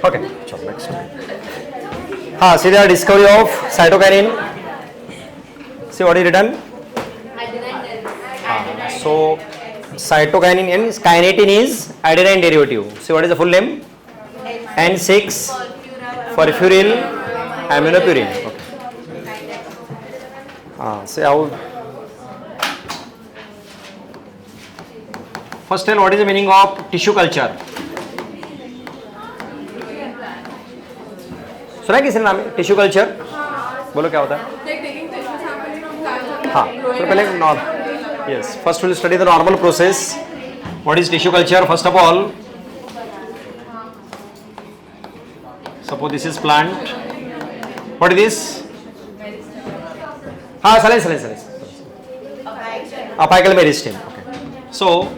Okay, चलो next. हाँ, see the discovery of cytokinin. See what is written? So cytokinin and kinetin is adenine derivative. See what is the full name? N6 furfuryl aminopurine. Okay. See how. First tell what is the meaning of tissue culture. सुना किसी ने नाम है tissue culture? बोलो क्या होता है? हाँ, तो पहले yes, first we'll study the normal process. What is tissue culture? First of all, suppose this is plant. What is this? हाँ, silence. Apical meristem. Okay. So,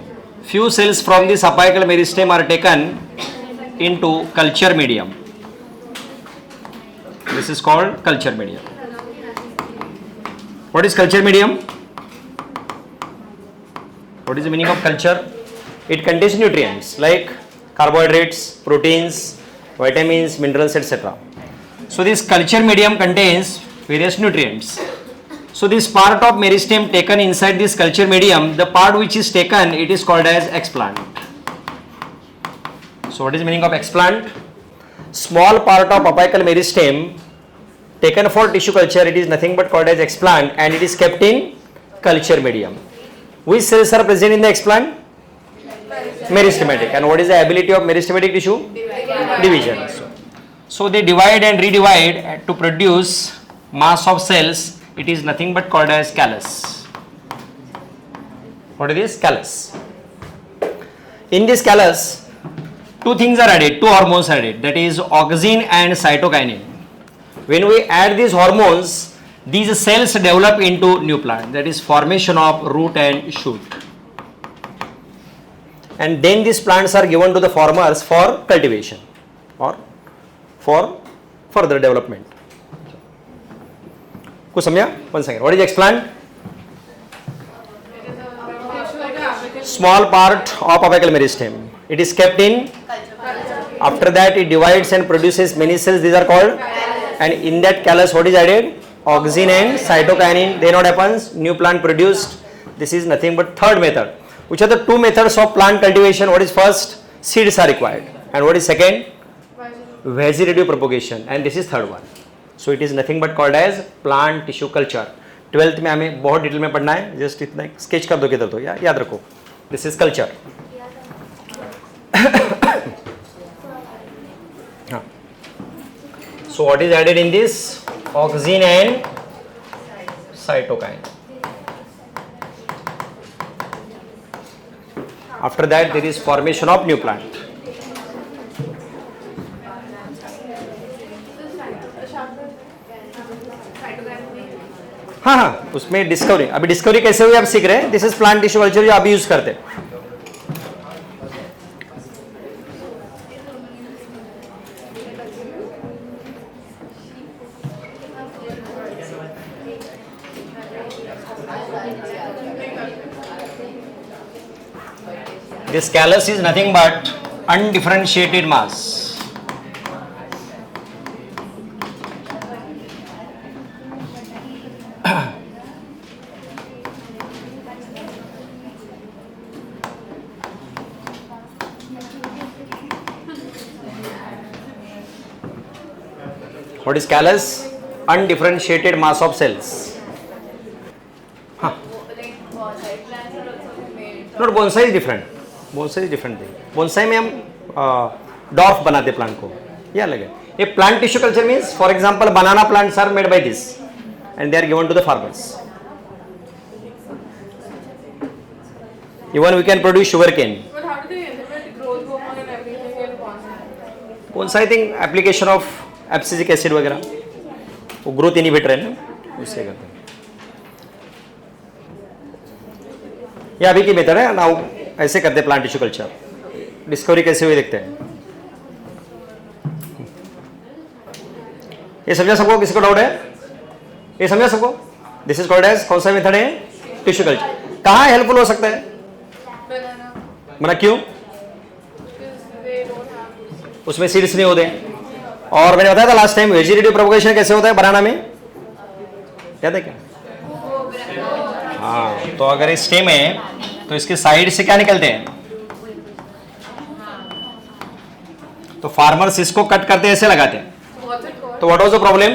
few cells from this apical meristem are taken into culture medium. This is called culture medium. What is culture medium? What is the meaning of culture? It contains nutrients like carbohydrates, proteins, vitamins, minerals, etc. So this culture medium contains various nutrients. So this part of meristem taken inside this culture medium, the part which is taken, it is called as explant. So what is the meaning of explant? Small part of apical meristem taken for tissue culture, it is nothing but called as explant, and it is kept in culture medium. Which cells are present in the explant? Meristematic. And what is the ability of meristematic tissue? Division. So they divide and redivide to produce mass of cells. It is nothing but called as callus. What is this? Callus. In this callus, two things are added, two hormones are added, that is auxin and cytokinin. When we add these hormones, these cells develop into new plant, that is formation of root and shoot. And then these plants are given to the farmers for cultivation or for further development. कुछ समझा? One second. What is explant? Small part of apical meristem. It is kept in. After that, it divides and produces many cells. These are called. And in that callus, what is added? Auxin and cytokinin. Then what happens? New plant produced. This is nothing but third method. Which are the two methods of plant cultivation? What is first? Seeds are required. And what is second? Vegetative propagation. And this is third one. So it is nothing but called as plant tissue culture. 12th में हमें बहुत detail में पढ़ना है. Just इतना sketch कर दो किधर तो याद रखो. This is culture. So what is added in this? Auxin and cytokine. After that, there is formation of new plant. हाँ, उसमें डिस्कवरी. अभी डिस्कवरी कैसे हुई आप सीख रहे हैं. This is plant tissue culture जो अभी यूज करते हैं. This callus is nothing but undifferentiated mass. What is callus? Undifferentiated mass of cells. Not bonsai is different. Bonsai is different thing. Bonsai में हम dwarf बनाते प्लांट को. ये अलग है. ये plant tissue culture means, for example, banana plants are made by this, and they are given to the farmers. Even we can produce sugarcane. But how do they inhibit growth hormone and everything in bonsai? Bonsai I think application of abscisic acid वगैरह, वो growth inhibitor है ना, उससे करते हैं. ये अभी की मेथड है ना, ऐसे करते प्लांट टिश्यू कल्चर. डिस्कवरी कैसे हुई देखते हैं. ये समझा सबको? किसी को डाउट है? ये समझा सबको? दिस इज कॉल्ड एज कौन सा मेथड है? Tissue culture. कहाँ हेल्पफुल हो सकता है? बना क्यों? उसमें सीड्स नहीं होते। और मैंने बताया था लास्ट टाइम वेजिटेटिव प्रोपगेशन कैसे होता है बनाना में, याद है क्या? हाँ, तो अगर ये स्टेम है तो इसके साइड से क्या निकलते हैं, तो फार्मर्स इसको कट करते ऐसे लगाते हैं। तो व्हाट वाज द प्रॉब्लम,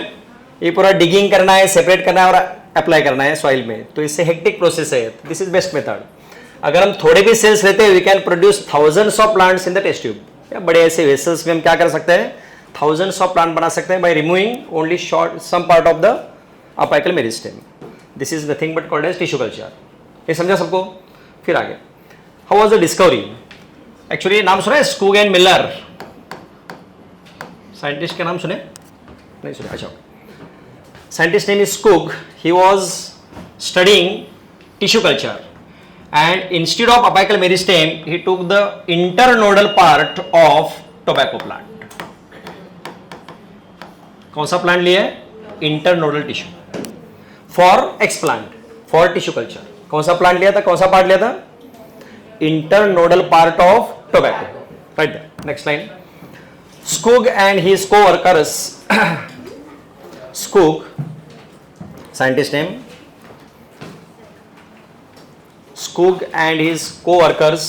ये पूरा डिगिंग करना है, सेपरेट करना है और अप्लाई करना है सॉइल में, तो इससे हेक्टिक प्रोसेस है। This is best method. अगर हम थोड़े भी सेल्स लेते हैं, we can produce thousands of plants in the test tube. या बड़े ऐसे वेसल्स में हम क्या कर सकते हैं, थाउजेंड्स ऑफ प्लांट बना सकते हैं by removing only short some part of the apical meristem. This is nothing but called as tissue culture. ये समझा सबको? फिर आगे, how was the discovery? Actually नाम सुना है स्कूग एंड मिलर, साइंटिस्ट के नाम सुने? नहीं सुने? अच्छा, scientist name is Skoog. He was studying tissue culture, and instead of apical meristem, he took the internodal part of tobacco plant. कौन सा प्लांट लिया है? Internodal tissue for explant, for tissue culture. कौन सा प्लांट लिया था, कौन सा पार्ट लिया था? Internodal part of tobacco. Right there, next line. Skoog and his co-workers Skoog, scientist name, Skoog and his co-workers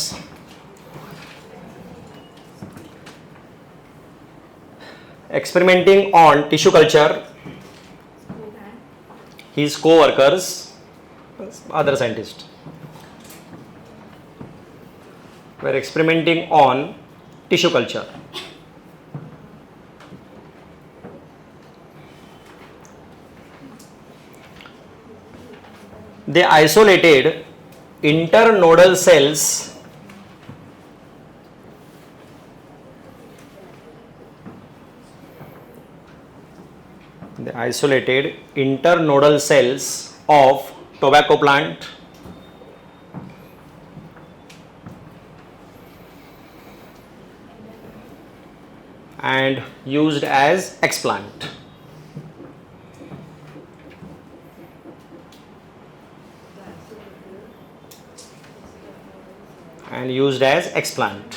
experimenting on tissue culture. His co-workers, other scientists, were experimenting on tissue culture. They isolated internodal cells of tobacco plant and used as explant. And used as explant.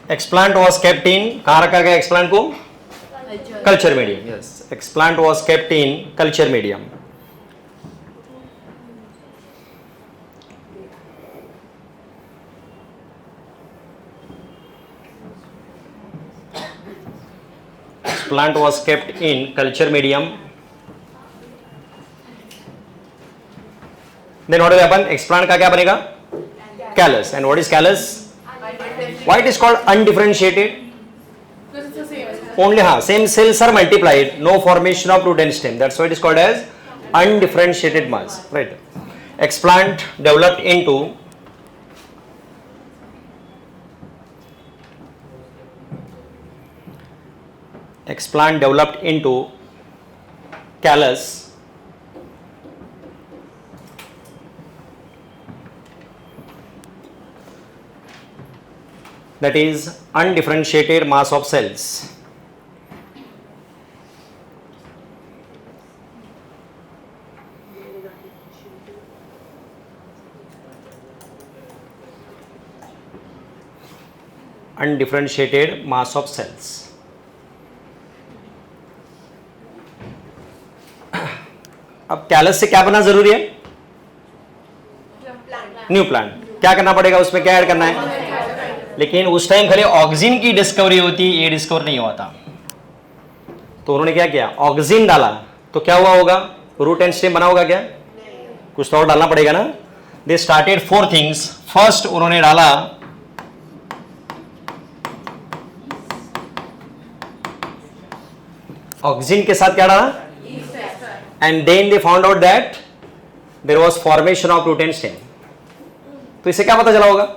Explant was kept in, कहाँ रखा गया explant को? Culture medium. Yes, explant was kept in culture medium. Explant was kept in culture medium. Then what will happen? Explant का क्या बनेगा? Callus. And what is callus? Why it is called undifferentiated? Because it's the same. Only same cells are multiplied, no formation of root and stem. That's why it is called as undifferentiated mass. Right. Explant developed into callus that is undifferentiated mass of cells. Undifferentiated mass of cells. अब callus से क्या बनना जरूरी है? New plant. क्या करना पड़ेगा उसमें, क्या ऐड करना है? लेकिन उस टाइम खाली ऑक्सीजन की डिस्कवरी होती, ये डिस्कवर नहीं हुआ था। तो उन्होंने क्या किया, ऑक्सीजन डाला, तो क्या हुआ होगा? रूट एंड स्टेम बना होगा क्या? कुछ तो और डालना पड़ेगा ना। They started 4 things. फर्स्ट उन्होंने डाला ऑक्सीजन के साथ क्या डाला, and then they found out that there was formation of root and stem. तो इससे क्या पता चला होगा?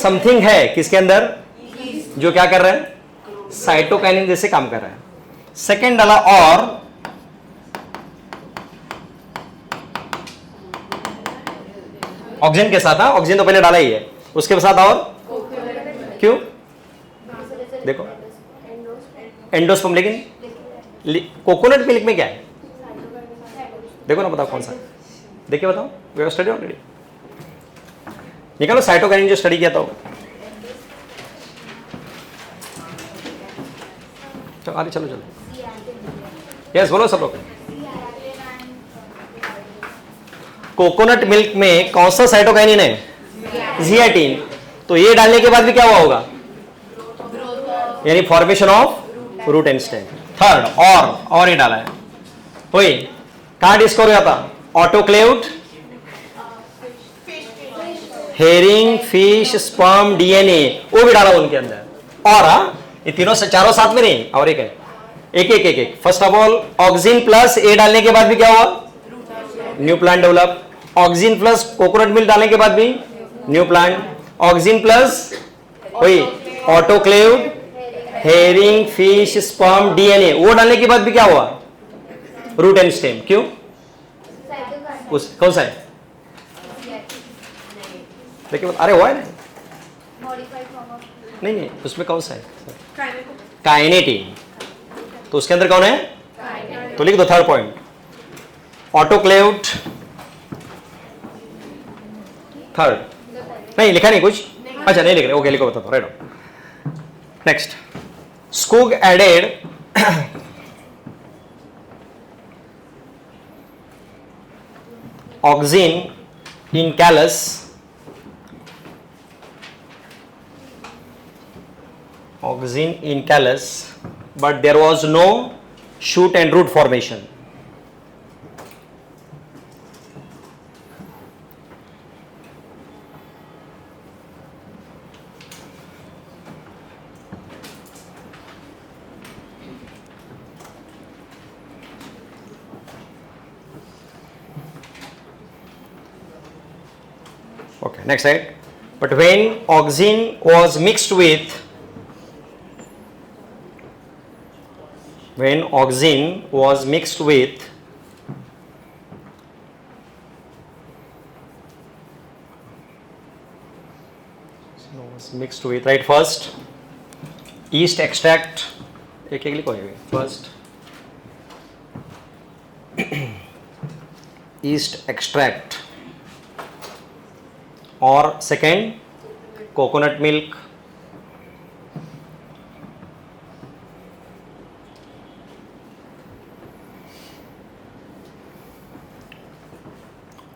समथिंग है किसके अंदर जो क्या कर रहा है, साइटोकाइनिन जैसे काम कर रहा है। सेकेंड डाला और ऑक्सीजन के साथ, ऑक्सीजन तो पहले डाला ही है, उसके साथ और क्यों? देखो एंडोस्पर्म, लेकिन कोकोनट मिल्क में क्या है? देखो ना, बताओ कौन सा, देखिए बताओ, वी हैव स्टडी ऑलरेडी। निकालो साइटोकाइनिन जो स्टडी किया था। अरे चलो चलो, यस बोलो सब लोग। कोकोनट मिल्क में कौन सा साइटोकाइनिन है? जियाटिन। तो ये डालने के बाद भी क्या हुआ होगा? यानी formation of root and stem. Third, और ये डाला है, वही कहां डिस्कवर हुआ था? Autoclaved, herring, fish, sperm, DNA, वो भी डाला उनके अंदर। और ये तीनों से चारों साथ में नहीं, और एक है, एक। First of all auxin plus a डालने के बाद भी क्या हुआ? New plant develop. Auxin plus coconut milk डालने के बाद भी न्यू प्लांट। ऑक्सिन प्लस वही autoclaved, herring, fish, sperm, DNA, वो डालने के बाद भी क्या हुआ? Root and stem. क्यों? उस कौन सा है? देखिए, अरे हुआ है ना? नहीं, उसमें कौन सा है? काइनेटिन। तो उसके अंदर कौन है? तो लिख दो थर्ड पॉइंट, ऑटोक्लेव्ड। थर्ड नहीं लिखा, नहीं कुछ, अच्छा नहीं लिख रहे, ओके लिखो, बता दो, right. Next, Skoog added auxin in callus but there was no shoot and root formation. Okay, next slide. But when auxin was mixed with right, first yeast extract, एक लिखो first yeast extract और second coconut milk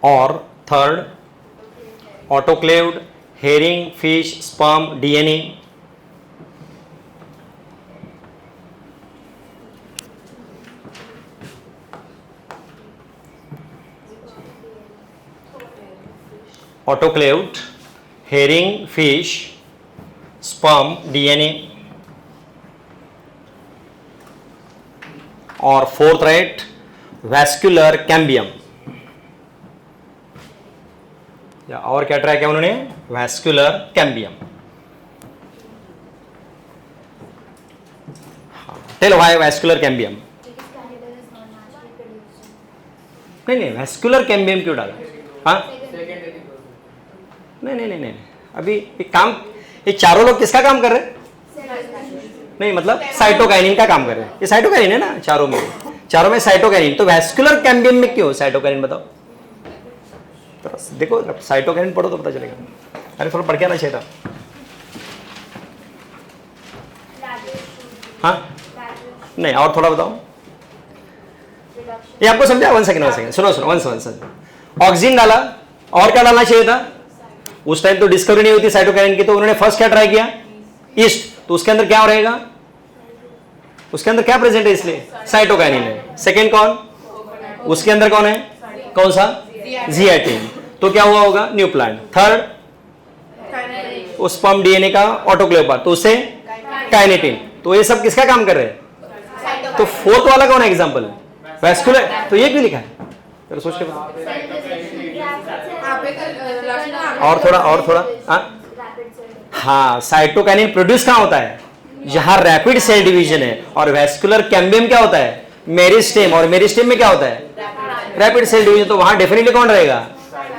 और third autoclaved, herring, fish, sperm, DNA. Autoclaved, herring, fish, sperm, DNA. और fourth right, vascular cambium. या और क्या try किया उन्होंने? Vascular cambium. Tell why vascular cambium? नहीं, वैस्कुलर कैम्बियम क्यों डाला? हाँ, नहीं, अभी एक काम, ये चारों लोग किसका काम कर रहे हैं? नहीं मतलब साइटोकाइनिन का काम कर रहे हैं। ये साइटोकाइनिन है ना, चारों में साइटोकाइनिन। तो वैस्कुलर कैम्बियम में क्यों साइटोकाइनिन? बताओ तो देखो, साइटोकाइनिन पढ़ो तो पता चलेगा। अरे थोड़ा पढ़ के आना चाहिए था। हाँ नहीं, और थोड़ा बताओ। ये आपको समझा? वन सेकंड, सुनो, ऑक्सिन डाला, और क्या डालना चाहिए था? उस टाइम तो डिस्कवरी नहीं होती साइटोकाइनिन की, तो उन्होंने फर्स्ट क्या ट्राई किया? ईस्ट। तो उसके अंदर क्या रहेगा? उसके अंदर क्या प्रेजेंट है? इसलिए साइटोकाइनिन है। सेकेंड कौन? उसके अंदर कौन है? कौन सा? जियाटिन। तो क्या हुआ होगा? New plant. Third sperm DNA का ऑटोक्लेव पार्ट, तो उससे काइनेटिन। तो ये सब किसका काम कर रहे हैं? तो फोर्थ वाला कौन है एग्जांपल? वैस्कुलर। तो ये क्यों लिखा है? चलो सोच के और थोड़ा हाँ, साइटोकाइनिन प्रोड्यूस कहां होता है? जहां रैपिड सेल डिवीजन है। और वैस्कुलर कैम्बियम क्या होता है? मेरिस्टेम। और मेरिस्टेम में क्या होता है? Rapid cell division. तो वहां डेफिनेटली कौन रहेगा?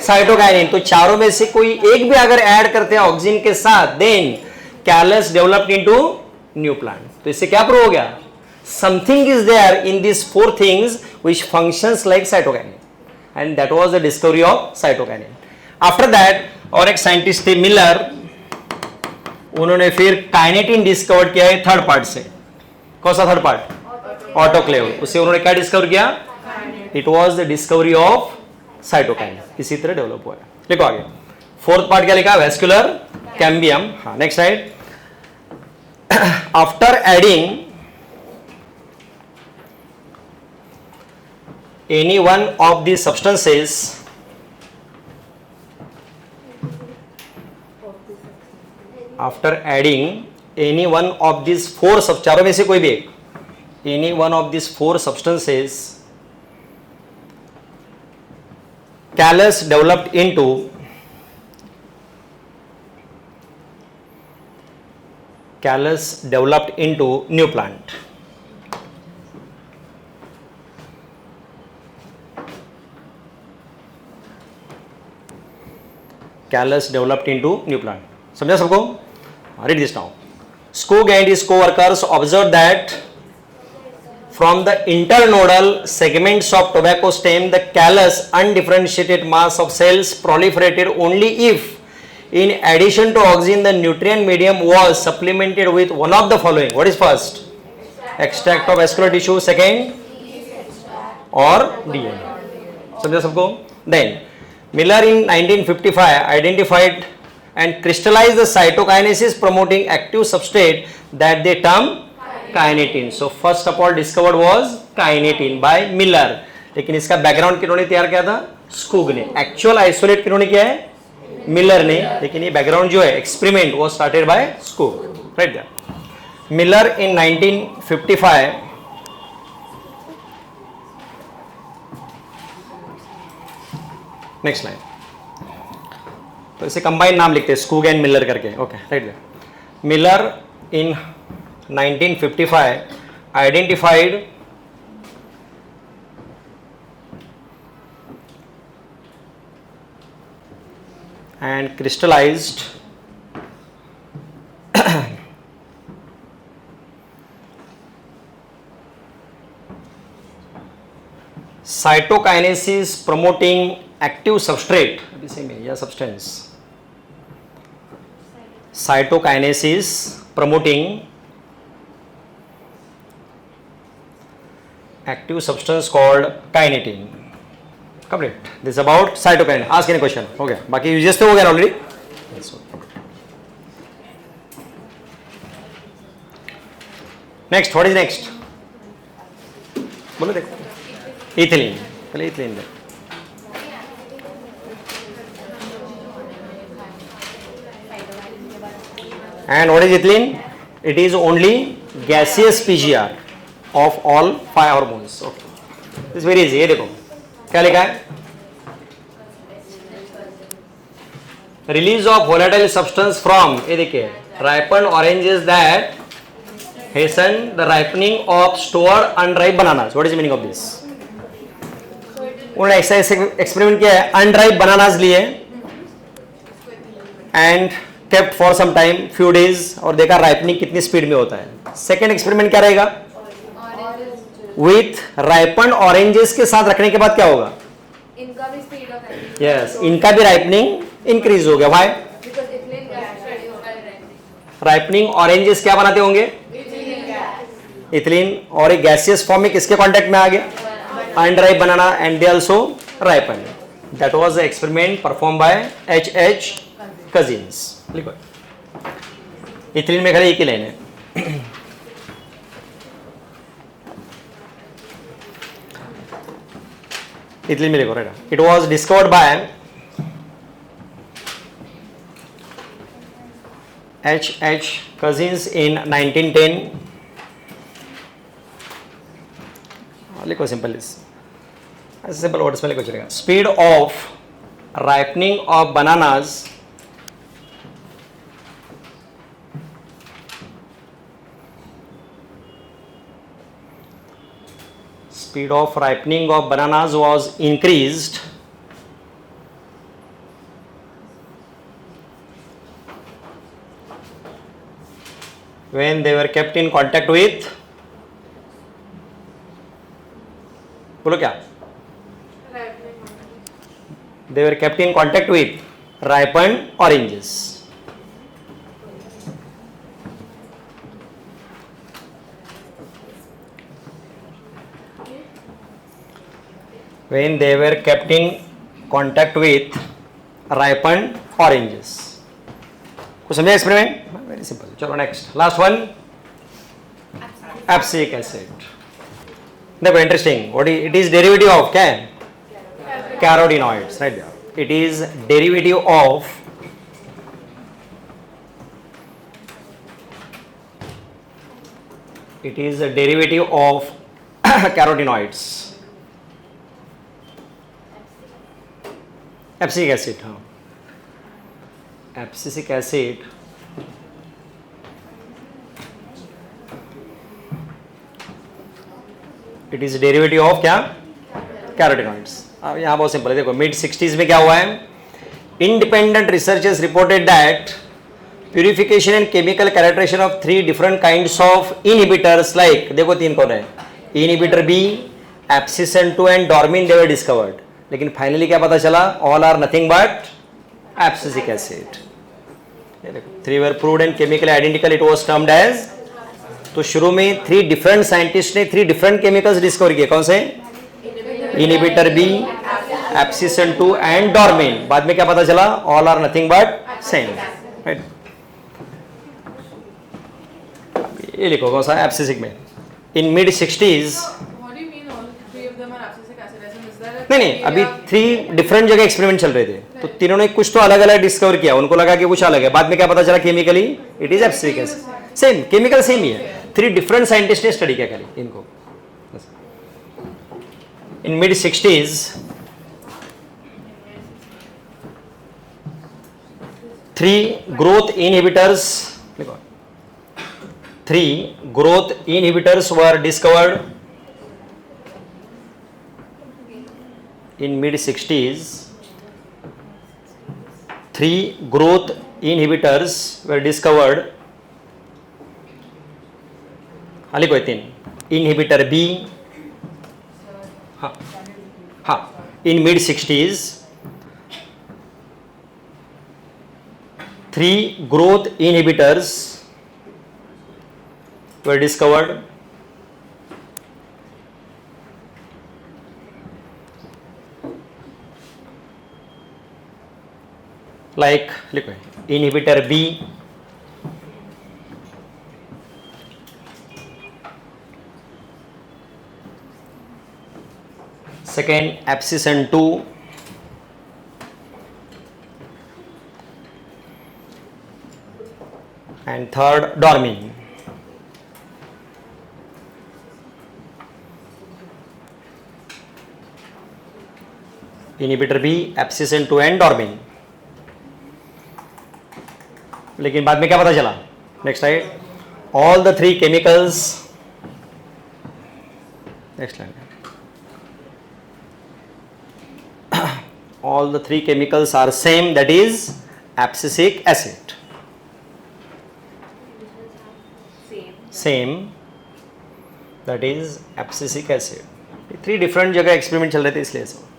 साइटोकाइनिन। तो चारों में से कोई एक भी अगर ऐड करते हैं ऑक्सिन के साथ, then callus developed into new plant. तो इससे क्या प्रूव हो गया? Something is there in this four things which functions like cytokinin, and that was the discovery of cytokinin. After that और एक साइंटिस्ट थे मिलर, उन्होंने फिर काइनेटिन डिस्कवर किया है थर्ड पार्ट से। कौन सा थर्ड पार्ट? ऑटोक्लेव। उससे उन्होंने क्या डिस्कवर किया? It was the discovery of cytokine, इसी तरह डेवलप हुआ है। लिखो आगे, फोर्थ पार्ट क्या लिखा? Vascular cambium. हाँ, next side, after adding any one of these substances after adding any one of these four चारों में से कोई भी एक, any one of these four substances callus developed into new plant. Callus developed into new plant. समझा सबको? Read this now. Skoog and his co-workers observed that from the internodal segments of tobacco stem, the callus undifferentiated mass of cells proliferated only if, in addition to oxygen, the nutrient medium was supplemented with one of the following. What is first? Extract of vascular tissue. Second, or DNA. समझा सबको? Then Miller in 1955 identified and crystallized the cytokinesis promoting active substrate that they term kinetin. So first of all discovered was kinetin by Miller. लेकिन इसका background किन्होंने तैयार किया था? Skoog ने। Actual isolate किन्होंने किया है? मिलर ने। लेकिन ये बैकग्राउंड जो है एक्सपेरिमेंट वो started by Skoog, right there. Miller in 1955 next line, तो इसे कंबाइन नाम लिखते हैं स्कूग एंड मिलर करके। Okay, right. Miller in 1955 identified and crystallized cytokinesis promoting active substrate, या substance, cytokinesis promoting active substance called kinetin. Complete. This is about cytokine. Ask any question. हो गया, बाकी यूजेस तो हो गया already. Next, what is next? बोलो देखो। Ethylene, पहले इथिलीन देखो। And what is ethylene? It is only gaseous PGR of all 5 hormones. Okay, this is very easy. ये देखो क्या लिखा है? Release of volatile substance from, ये देखिए, ripened oranges that hasten the ripening of stored unripe bananas. What is the meaning of this? उन्होंने experiment किया है, अनराइप बनानास लिए and kept for some time, few days, और देखा ripening कितनी speed में होता है। सेकेंड एक्सपेरिमेंट क्या रहेगा? विथ राइपन ऑरेंजेस के साथ रखने के बाद क्या होगा? इनका भी स्पीड ऑफ राइपनिंग, यस, इनका भी राइपनिंग इंक्रीज हो गया। Why? Because ethylene gas ready होगा राइपनिंग ऑरेंजेस क्या बनाते होंगे? इथिलीन, और एक गैसियस फॉर्म में किसके कांटेक्ट में आ गया? Unripe banana, and they also ripen. That was the experiment perform by H.H. Cousins. लिखो, इथिलीन में खाली एक ही लाइन है। इथिलीन में लिखो, right. It was discovered by H.H. Cousins in 1910। लिखो सिंपल, सिंपल वर्ड्स में लिखो चलेगा। Speed of ripening of bananas was increased when they were kept in contact with, बोलो क्या? They were kept in contact with ripened oranges. when they were kept in contact with ripened oranges. कुछ समझा experiment? Very simple. चलो next, last one, abscisic acid. देखो interesting, what it is derivative of क्या है? Carotenoids, right. It is derivative of carotenoids. Abscisic acid. हाँ, abscisic acid it is derivative of क्या? Carotenoids. अब यहाँ बहुत सिंपल है. देखो मिड 60s में क्या हुआ है? Independent researchers reported that purification and chemical characterization of 3 different kinds of inhibitors like, देखो 3 कौन है? Inhibitor B, abscisin 2 and dormin, they were discovered. लेकिन फाइनली क्या पता चला? All are nothing but abscisic acid. 3 were proved and chemically identical, it was termed as. तो शुरू में 3 डिफरेंट साइंटिस्ट ने 3 डिफरेंट केमिकल्स डिस्कवर किए. कौन से? Inhibitor B, abscisin 2 and dormin. बाद में क्या पता चला? All are nothing but same, right. ये लिखो कौन सा? एब्सिसिक में. In mid 60s. What do you mean all 3 of them are abscisic acid? Is there a नहीं, अभी 3 डिफरेंट जगह एक्सपेरिमेंट चल रहे थे, तो तीनों ने कुछ तो अलग अलग डिस्कवर किया. उनको लगा कि कुछ अलग है. बाद में क्या पता चला? Chemically it is abscisic acid. Same chemical same ही है. 3 डिफरेंट साइंटिस्ट ने स्टडी किया खाली इनको. In mid 60s 3 growth inhibitors, 3 growth inhibitors were discovered in mid 60s. 3 growth inhibitors were discovered. खाली कोई 3. इनहिबिटर बी, हाँ, इन mid 60s 3 growth inhibitors were discovered. Like, लिखो inhibitor B, second abscissin 2, and third dormin. Inhibitor B, abscissin 2 and dormin. लेकिन बाद में क्या पता चला? Next slide. All the 3 chemicals, next slide. all the 3 chemicals are same, that is abscisic acid. Same, that is abscisic acid. 3 different जगह experiment चल रहे थे इसलिए सब.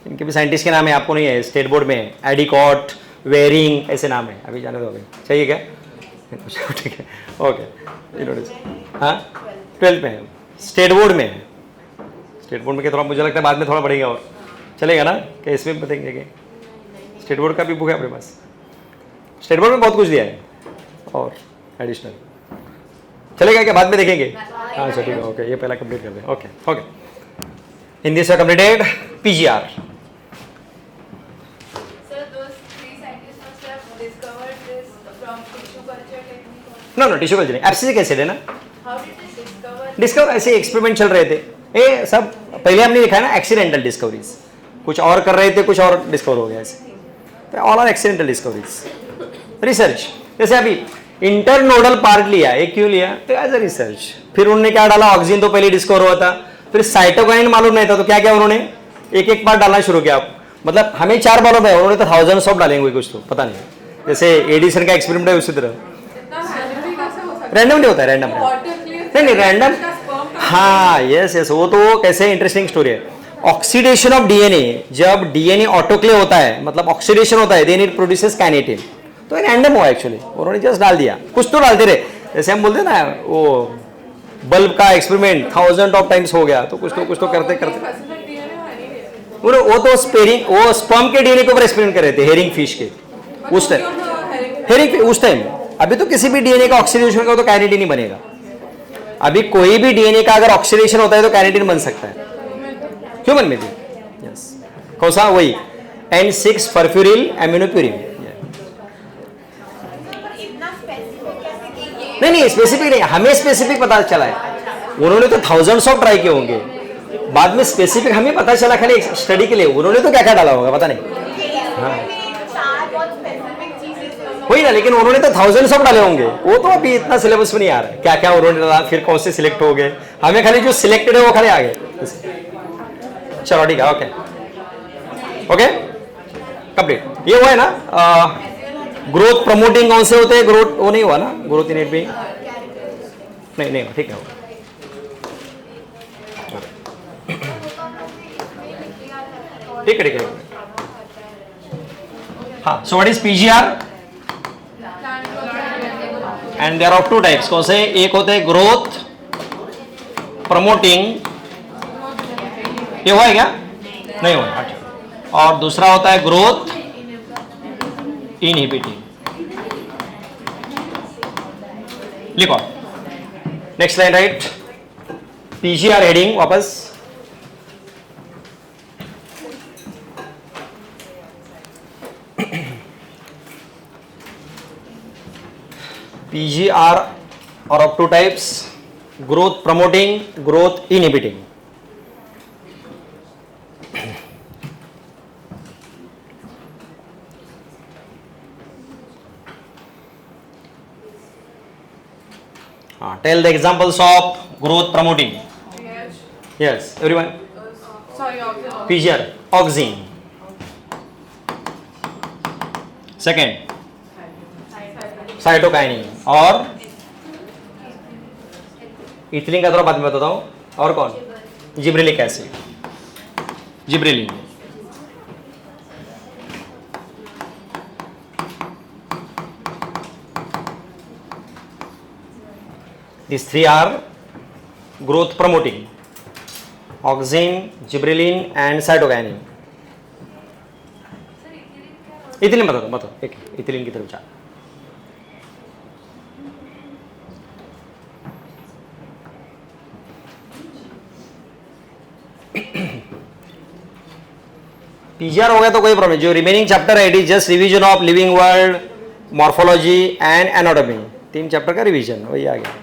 इनके भी साइंटिस्ट के नाम है, आपको नहीं है. स्टेट बोर्ड में एडिकॉट, वेरिंग, ऐसे नाम है. अभी जाने दो. अभी चाहिए क्या? ठीक है, ओके. हाँ, 12th में है. स्टेट बोर्ड में है. स्टेट बोर्ड में क्या थोड़ा मुझे लगता है बाद में थोड़ा बढ़ेगा और चलेगा ना, क्या इसमें बताएंगे कि स्टेट बोर्ड का भी बुक है अपने पास. स्टेट बोर्ड में बहुत कुछ दिया है और एडिशनल. चलेगा क्या? बाद में देखेंगे. हाँ सर, ठीक है, ओके. ये पहला कंप्लीट कर दें. Okay okay. हिंदी से completed. PGR. No tissue culture नहीं, एब्सिसिक एसिड है ना. डिस्कवर ऐसे एक्सपेरिमेंट चल रहे थे. ये सब पहले हमने लिखा है ना, एक्सीडेंटल डिस्कवरीज. कुछ और कर रहे थे, कुछ और डिस्कवर हो गया ऐसे. तो all are accidental discoveries. Research, जैसे अभी इंटरनोडल पार्ट लिया, ये क्यों लिया? तो एज अ रिसर्च. फिर उन्होंने क्या डाला? ऑक्सीजन तो पहले डिस्कवर हुआ था. फिर साइटोकाइनिन मालूम नहीं था, तो क्या क्या उन्होंने एक एक पार्ट डालना शुरू किया. मतलब हमें 4 मालूम है, उन्होंने तो थाउजेंड्स ऑफ डालेंगे कुछ, तो पता नहीं. जैसे एडिसन का एक्सपेरिमेंट है उसी तरह. रैंडम नहीं होता है, रैंडम नहीं रैंडम. हाँ यस यस, वो तो कैसे इंटरेस्टिंग स्टोरी है. ऑक्सीडेशन ऑफ डीएनए, जब डीएनए ऑटोक्लेव होता है, मतलब ऑक्सीडेशन होता है, देन इट प्रोड्यूसेस काइनेटिन. तो रैंडम हुआ एक्चुअली, उन्होंने जस्ट डाल दिया. कुछ तो डालते रहे. जैसे हम बोलते हैं ना, वो बल्ब का एक्सपेरिमेंट 1000 ऑफ टाइम्स हो गया, तो कुछ तो करते करते स्पेसिफिक डीएनए है नहीं दे सकते। वो तो स्पेरिंग, वो स्पर्म के डीएनए के ऊपर एक्सपेरिमेंट कर रहे थे, हेरिंग फिश के उस टाइम। हेरिंग उस टाइम, अभी तो किसी भी डीएनए का ऑक्सीडेशन का तो कैनेडिन नहीं बनेगा। अभी कोई भी डीएनए का अगर ऑक्सीडेशन होता है तो कैनेडिन बन सकता है, ह्यूमन में भी। यस, कौन सा? वही N6 फर्फ्यूरिल एमिनोप्यूरिन। नहीं स्पेसिफिक नहीं, हमें स्पेसिफिक पता चला है, उन्होंने तो थाउजेंड्स ऑफ ट्राई किए होंगे, बाद में स्पेसिफिक हमें पता चला खाली स्टडी के लिए, उन्होंने तो क्या क्या डाला होगा पता नहीं। हाँ वही ना, लेकिन उन्होंने तो थाउजेंड्स ऑफ डाले होंगे, वो तो अभी इतना सिलेबस में नहीं आ रहा है क्या क्या उन्होंने डाला, फिर कौन से सिलेक्ट हो गए, हमें खाली जो सिलेक्टेड है वो खाली आ गए। चलो ठीक है, ओके ओके कंप्लीट। ये हुआ है ना, ग्रोथ प्रमोटिंग कौन से होते हैं? ग्रोथ वो नहीं हुआ ना, ग्रोथ इन इट भी नहीं हुआ, ठीक है। ठीक है हाँ, so what is PGR? And there are two types, कौन से? एक होते हैं ग्रोथ प्रमोटिंग, ये हुआ है क्या? नहीं हुआ, अच्छा। और दूसरा होता है ग्रोथ इनहिबिटिंग। लिखो next line, right? PGR heading वापस, PGR are of two types, growth promoting, growth inhibiting. Tell the examples of growth promoting. Yes, everyone. Sorry, PGR, auxin. Second, cytokinin. और इथिलीन का थोड़ा बाद में बताता हूँ। और कौन? Gibberellic acid, gibberellin. These three are growth promoting: auxin, gibberellin and cytokinin. Ethylene बताओ एक इथिलीन की तरफ जा। पीजीआर हो गया तो कोई प्रॉब्लम, जो रिमेनिंग चैप्टर है it is just revision of living world, morphology and anatomy, 3 chapter का रिवीजन, वही आ गया।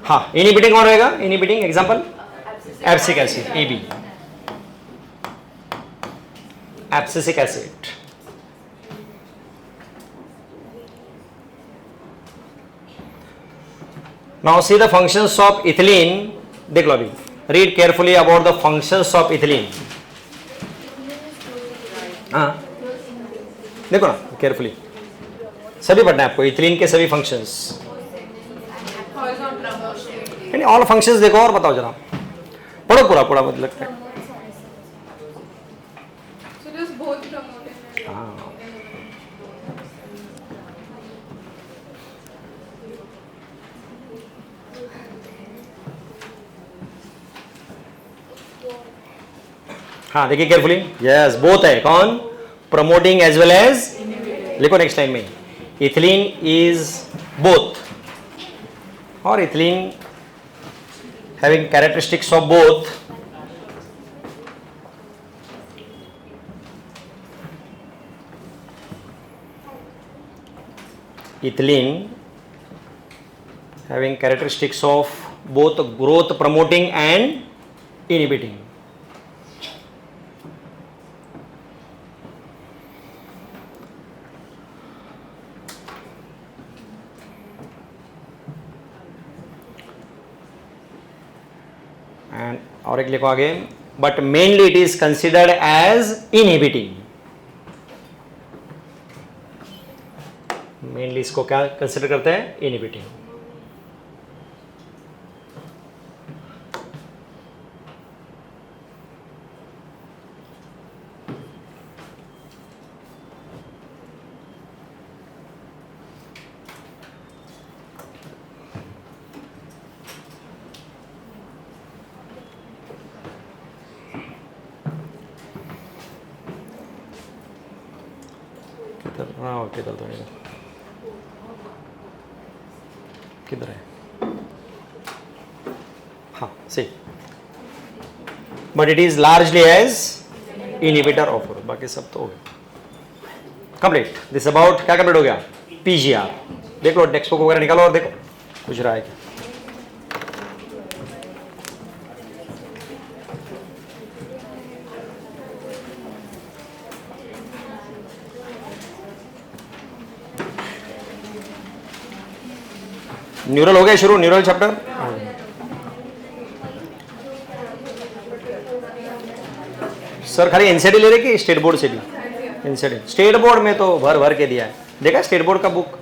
हाँ, इनहिबिटिंग कौन रहेगा? Inhibiting example abscisic acid, AB, abscisic acid. Now see the functions of ethylene. देख लो अभी, read carefully about the functions of ethylene. हाँ देखो ना केयरफुली, सभी पढ़ना है आपको, इथिलीन के सभी फंक्शंस, यानी ऑल फंक्शंस देखो और बताओ जरा, पढ़ो पूरा मतलब। हाँ हाँ देखिए केयरफुली, यस बोथ है, कौन? प्रमोटिंग एज वेल एज, लिखो नेक्स्ट लाइन में, इथिलीन इज बोथ, और ethylene having characteristics of both, ethylene having characteristics of both growth promoting and inhibiting. And और एक लिखो आगे, but mainly it is considered as inhibiting. Mainly इसको क्या consider करते हैं? इनहिबिटिंग। हाँ ओके इधर तो नहीं, किधर है, हाँ सही, but it is largely as inhibitor of growth, बाकी सब तो हो गया कंप्लीट. दिस अबाउट क्या कंप्लीट हो गया, पीजीआर. देख लो टेक्स्ट बुक वगैरह निकालो और देखो कुछ रहा है क्या. न्यूरल हो गया शुरू, न्यूरल चैप्टर. सर खाली एनसीडी ले रहे कि स्टेट बोर्ड से भी, एनसीडी स्टेट बोर्ड में तो भर भर के दिया है. देखा स्टेट बोर्ड का बुक,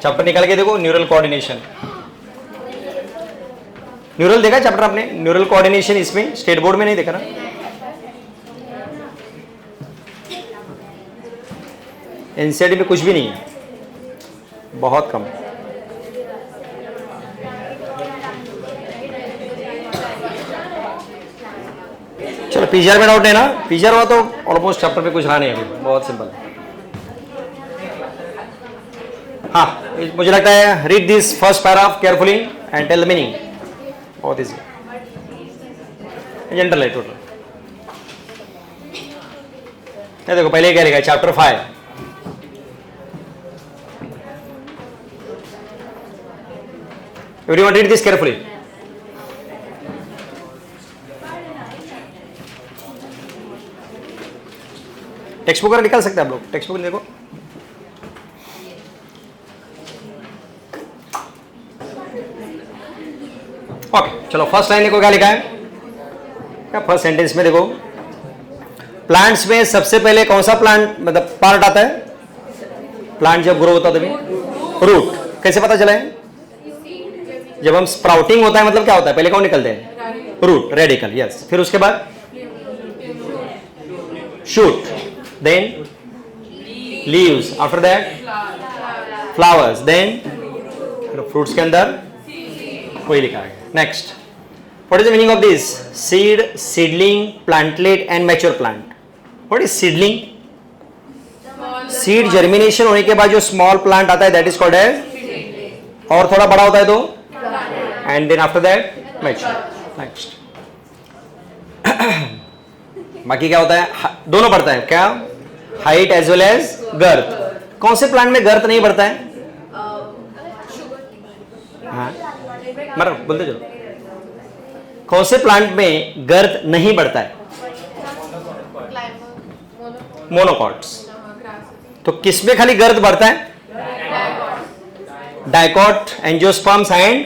चैप्टर निकाल के देखो, न्यूरल कोऑर्डिनेशन. न्यूरल देखा चैप्टर आपने, न्यूरल कोऑर्डिनेशन इसमें स्टेट बोर्ड में नहीं देखा ना. एनसीडी में कुछ भी नहीं है, बहुत कम. चलो पीजीआर में डाउट है ना, पीजीआर हुआ तो ऑलमोस्ट चैप्टर पे कुछ रहा नहीं अभी, बहुत सिंपल. हाँ मुझे लगता है read this first paragraph carefully and tell the meaning. बहुत इजी, जनरल है टोटल. ये देखो पहले क्या लिखा है, chapter 5. Everyone read this carefully. Text book निकाल सकते हैं आप लोग, टेक्स्ट बुक देखो. ओके चलो फर्स्ट लाइन देखो क्या लिखा है, क्या फर्स्ट सेंटेंस में देखो, प्लांट्स में सबसे पहले कौन सा प्लांट मतलब पार्ट आता है, प्लांट जब ग्रो होता है तभी रूट. कैसे पता चला है, जब हम स्प्राउटिंग होता है मतलब क्या होता है, पहले कौन निकलते हैं, रूट, रेडिकल. यस, फिर उसके बाद shoot, then leaves, after that flowers, then fruits के अंदर कोई लिखा है. next, what is the meaning of this, seed, seedling, plantlet and mature plant. what is seedling, seed germination होने के बाद जो small plant आता है that is called as, और थोड़ा बड़ा होता है तो, and then after that mature. next बाकी क्या होता है, दोनों बढ़ता है क्या, height as well as girth. कौन से प्लांट में गर्थ नहीं बढ़ता है, हाँ मतलब बोलते चलो, कौन से प्लांट में गर्थ नहीं बढ़ता है, मोनोकॉट्स. तो किसमें खाली गर्थ बढ़ता है, डाइकॉट, एंजियोस्पर्म्स एंड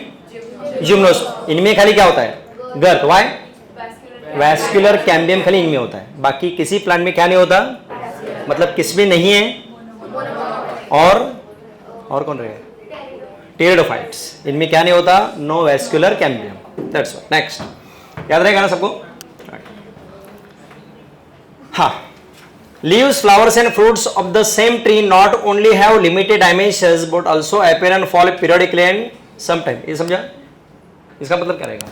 जिम्नोस्पर्म. इनमें खाली क्या होता है, गर्थ. वाई, वैस्कुलर कैम्बियम खाली इनमें होता है, बाकी किसी प्लांट में क्या नहीं होता, मतलब किसमें नहीं है, और कौन रहेगा, टेरिडोफाइट्स. इनमें क्या नहीं होता, no vascular cambium. That's what. Next याद रहेगा ना सबको. हाँ, leaves, flowers and fruits of the same tree not only have limited dimensions but also appear and fall periodically and some time. ये समझा, इसका मतलब क्या रहेगा.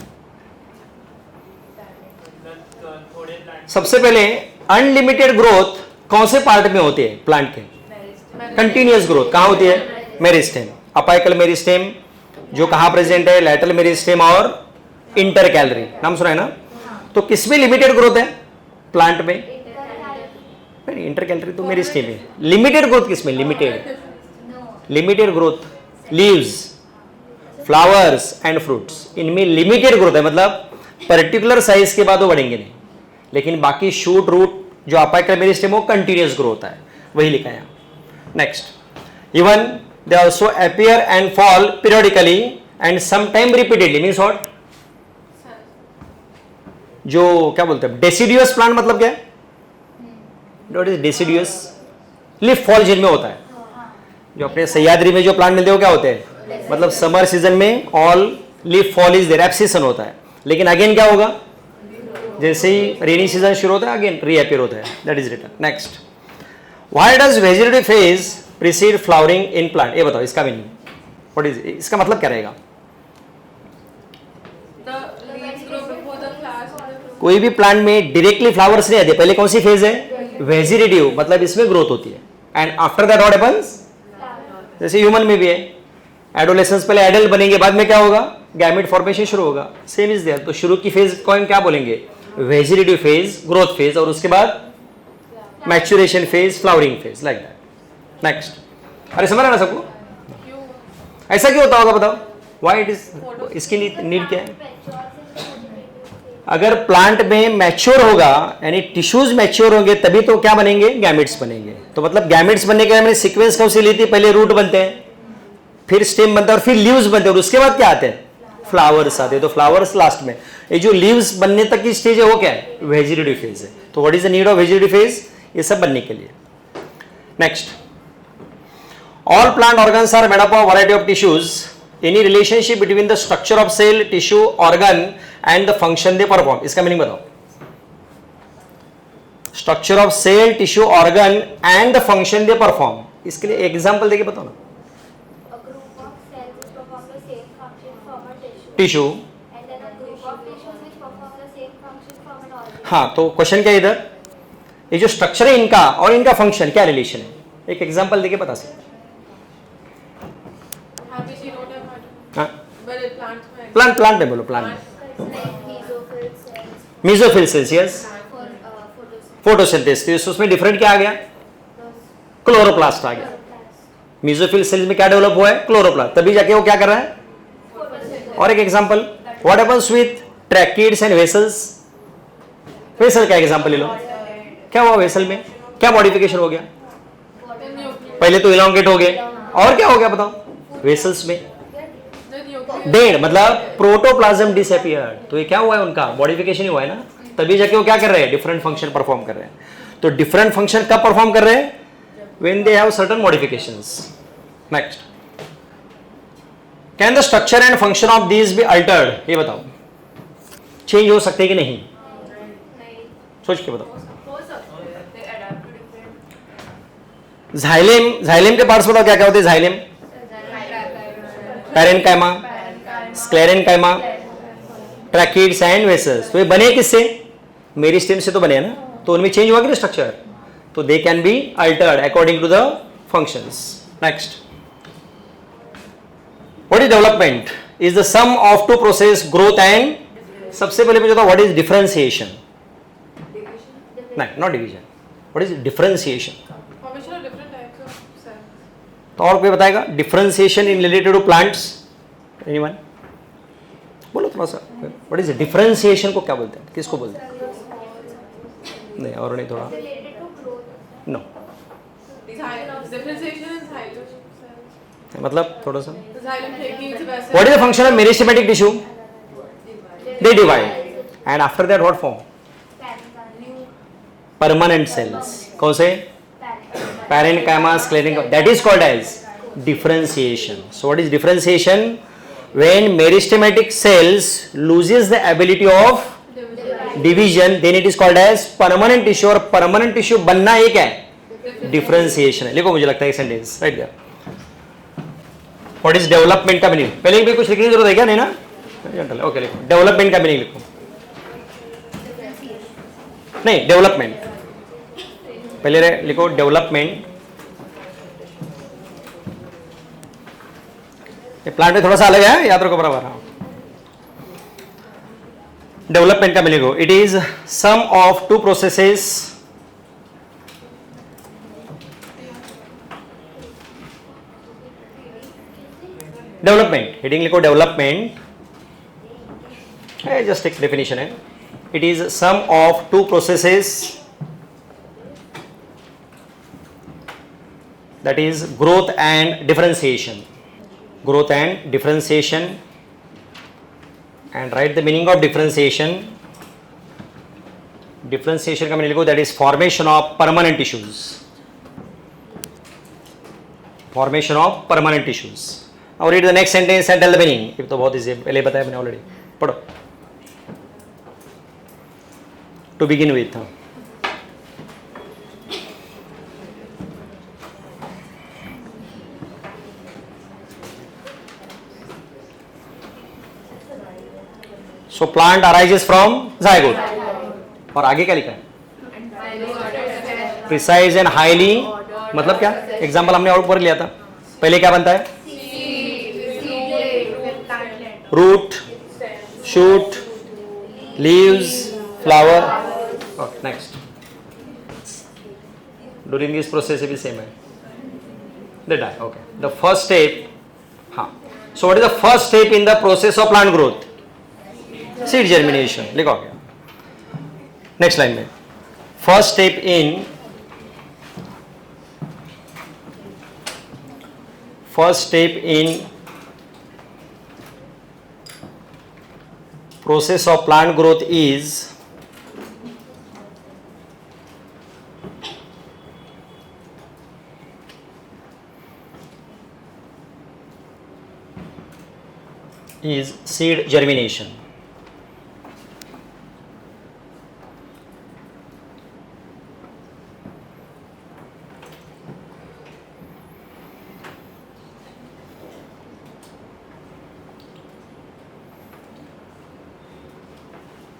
सबसे पहले अनलिमिटेड ग्रोथ कौन से पार्ट में होती है प्लांट के, कंटिन्यूअस ग्रोथ कहां होती है, मेरिस्टेम, अपाइकल मेरिस्टेम, जो कहां प्रेजेंट है, लैटरल मेरिस्टेम और इंटरकैलरी. नाम सुना है ना. तो किसमें लिमिटेड ग्रोथ है, प्लांट में, इंटरकैलरी तो मेरिस्टेम है. लिमिटेड ग्रोथ किसमें, limited growth leaves, flowers and fruits, इनमें लिमिटेड ग्रोथ है, मतलब पर्टिकुलर साइज के बाद वो बढ़ेंगे नहीं. लेकिन बाकी शूट, रूट, जो अपाइकल मेरिस्टेम वो कंटिन्यूअस ग्रो होता है, वही लिखा है. Next, even they also appear and fall periodically and some time repeatedly. Means what, जो क्या बोलते हैं डेसिडियस प्लांट, मतलब क्या है, what is deciduous, leaf fall जिनमें होता है. जो अपने सह्याद्री में जो प्लांट मिलते हैं वो क्या होते हैं, मतलब समर सीजन में all leaf fall is there, abscission होता है. लेकिन अगेन क्या होगा, जैसे ही रेनी सीजन शुरू होता है अगेन रीअपीयर होता है. That is written. Next, why does vegetative phase precede flowering in plant. ये बताओ इसका मीनिंग, व्हाट इज, इसका मतलब क्या रहेगा. कोई भी प्लांट में डायरेक्टली फ्लावर्स नहीं आते, पहले कौन सी फेज है, वेजिटेटिव, मतलब इसमें ग्रोथ होती है. And after that what happens, जैसे ह्यूमन में भी है, एडोलेसेंस पहले एडल्ट बनेंगे, बाद में क्या होगा, गैमेट फॉर्मेशन शुरू होगा, सेम इज देयर। तो शुरू की फेज को हम क्या बोलेंगे, वेजिटेटिव फेज, ग्रोथ फेज, और उसके बाद maturation phase, flowering phase, like that. Next, अरे समझ रहा ना सबको, ऐसा क्यों होता होगा बताओ, व्हाई इट इज, इसकी नीड क्या है। अगर प्लांट में मैच्योर होगा, यानी टिश्यूज मैच्योर होंगे, तभी तो क्या बनेंगे, गैमेट्स बनेंगे। तो मतलब गैमेट्स बनने के लिए हमने सीक्वेंस कौन सी ली थी, पहले रूट बनते हैं, फिर स्टेम बनता है, और फिर लीव्स बनते हैं, और उसके बाद क्या आते हैं, फ्लावर्स आते हैं। तो फ्लावर्स लास्ट में, ये जो लीव्स बनने तक की स्टेज है वो क्या है, वेजिटेटिव फेज है। तो what is the need of vegetative phase, ये सब बनने के लिए। Next, all plant organs are made up of variety of tissues, any relationship between the structure of cell, tissue, organ and the function they perform, इसका meaning बताओ। Structure of cell, tissue, organ and the function they perform, इसके लिए example देके बताओ ना। Tissue, हाँ, तो question क्या है इधर, ये जो स्ट्रक्चर है इनका और इनका फंक्शन क्या रिलेशन है, एक एग्जांपल देके बता सकते। प्लांट में बोलो, plant mesophyll cells, yes, photosynthesis, उसमें डिफरेंट क्या आ गया, क्लोरोप्लास्ट आ गया। मीजोफिल सेल्स में क्या डेवलप हुआ है, क्लोरोप्लास्ट, तभी जाके वो क्या कर रहा है। और एक example, what happens with tracheids and vessels, vessel का एग्जांपल ले लो, क्या हुआ वेसल में, क्या मॉडिफिकेशन हो गया, पहले तो इलोंगेट हो गए, और क्या हो गया बताओ, वेसल्स में डेड, मतलब प्रोटोप्लाज्म डिसअपियर्ड। तो ये क्या हुआ है, उनका मॉडिफिकेशन ही हुआ है ना, तभी जाके वो क्या कर रहे हैं, डिफरेंट फंक्शन परफॉर्म कर रहे हैं। तो डिफरेंट फंक्शन कब परफॉर्म कर रहे हैं, when they have certain modifications. Next, can the structure and function of these be altered, ये बताओ, चेंज हो सकते हैं कि नहीं, सोच के बताओ। जाइलेम, जाइलेम के पार्ट्स बताओ क्या क्या होते हैं, xylem, parenchyma, sclerenchyma, tracheids and vessels. तो ये बने किससे, मेरिस्टेम से तो बने ना, तो उनमें चेंज हुआ कि स्ट्रक्चर, तो they can be altered according to the functions. Next, what is development, is the sum of two process growth and, सबसे पहले मुझे बताओ व्हाट इज डिफरेंशिएशन, नहीं not division, what is differentiation, तो और कोई बताएगा, differentiation in related to plants, anyone बोलो थोड़ा सा, व्हाट इज डिफरेंशिएशन को क्या बोलते हैं, किसको बोलते हैं, नहीं और नहीं, थोड़ा नो, मतलब थोड़ा सा, what is the function of meristematic tissue, they divide and after that what form, permanent cells, कौन से, parenchyma, sclerenchyma, that is called as differentiation. So what is differentiation, when meristematic cells loses the ability of division, then it is called as permanent tissue, और permanent tissue बनना एक है, differentiation है। लिखो, मुझे लगता है एक सेंटेंस राइट गया, what is development का मीनिंग, पहले भी कुछ लिखने की जरूरत है क्या, नहीं ना, ओके लिखो, डेवलपमेंट का मीनिंग लिखो, नहीं डेवलपमेंट पहले लिखो, डेवलपमेंट, ये प्लांट में थोड़ा सा अलग है, याद रखो बराबर। डेवलपमेंट का meaning, it is sum of two processes development, heading लिखो डेवलपमेंट, जस्ट एक डेफिनेशन है, it is sum of two processes, that is growth and differentiation, growth and differentiation, and write the meaning of differentiation, differentiation का meaning लिखो, that is formation of permanent tissues, formation of permanent tissues। Now read the next sentence and tell the meaning, ये तो बहुत easy है, पहले बताया मैंने already, पढ़ो। To begin with, so plant arises from zygote, और आगे क्या लिखा है, precise and highly मतलब क्या? एग्जाम्पल हमने और ऊपर लिया था, पहले क्या बनता है? Root, shoot, leaves, flower. Okay, next. During this process भी सेम है. They die. Okay. The first step. So what is the first step in the process of plant growth? Seed germination. लिखो क्या? Next line में. First step in process of plant growth is seed germination.